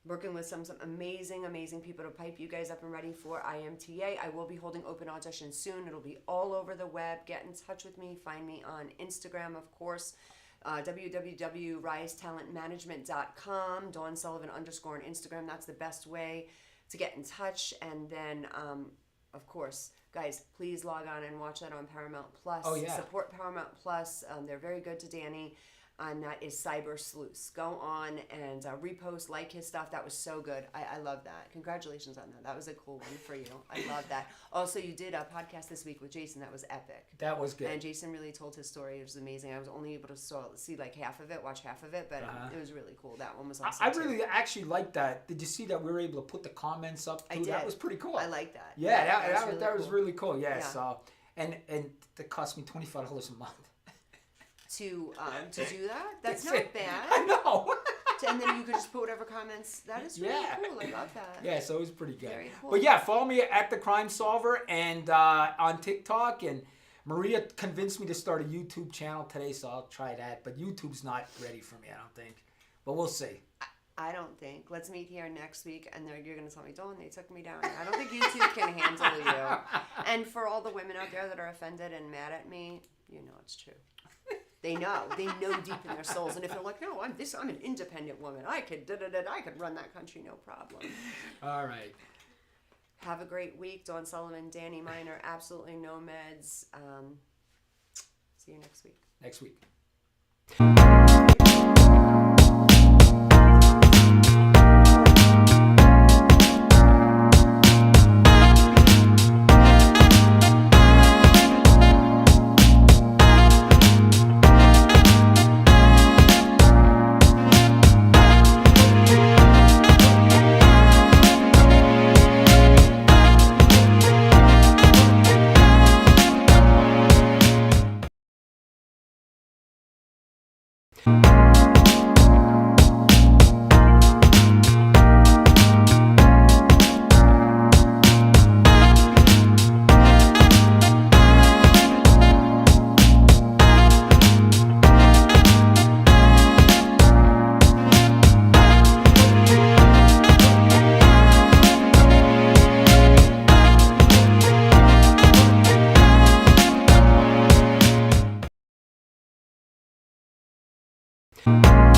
S1: Working with some amazing people to pipe you guys up and ready for IMTA. I will be holding open auditions soon. It'll be all over the web. Get in touch with me. Find me on Instagram, of course. www.risetalentmanagement.com. Dawn Sullivan _ on Instagram. That's the best way to get in touch. And then, of course, guys, please log on and watch that on Paramount Plus.
S2: Oh, yeah.
S1: Support Paramount Plus. They're very good to Danny. And that is Cyber Sleuths. Go on and repost, like his stuff. That was so good. I love that. Congratulations on that. That was a cool one for you. I love that. Also, you did a podcast this week with Jason. That was epic.
S2: That was good.
S1: And Jason really told his story. It was amazing. I was only able to see like half of it, watch half of it, but it was really cool. That one was awesome.
S2: I really actually liked that. Did you see that we were able to put the comments up too?
S1: I did.
S2: That was pretty cool.
S1: I like that.
S2: Yeah, that was
S1: cool.
S2: really cool. Yeah. So, and that cost me $25 a month.
S1: To do that? That's not bad.
S2: I know.
S1: And then you could just put whatever comments. That is really cool. I love that.
S2: Yeah, so it was pretty good.
S1: Very cool.
S2: But yeah, follow me at The Crime Solver and on TikTok. And Maria convinced me to start a YouTube channel today, so I'll try that. But YouTube's not ready for me, I don't think. But we'll see.
S1: I don't think. Let's meet here next week, and you're going to tell me, Dawn, they took me down. I don't think YouTube can handle you. And for all the women out there that are offended and mad at me, you know it's true. They know deep in their souls. And if they're like, no, I'm an independent woman. I could run that country, no problem.
S2: All right.
S1: Have a great week. Dawn Sullivan, Danny Miner, Absolutely No Meds. See you next week.
S2: Next week.
S13: You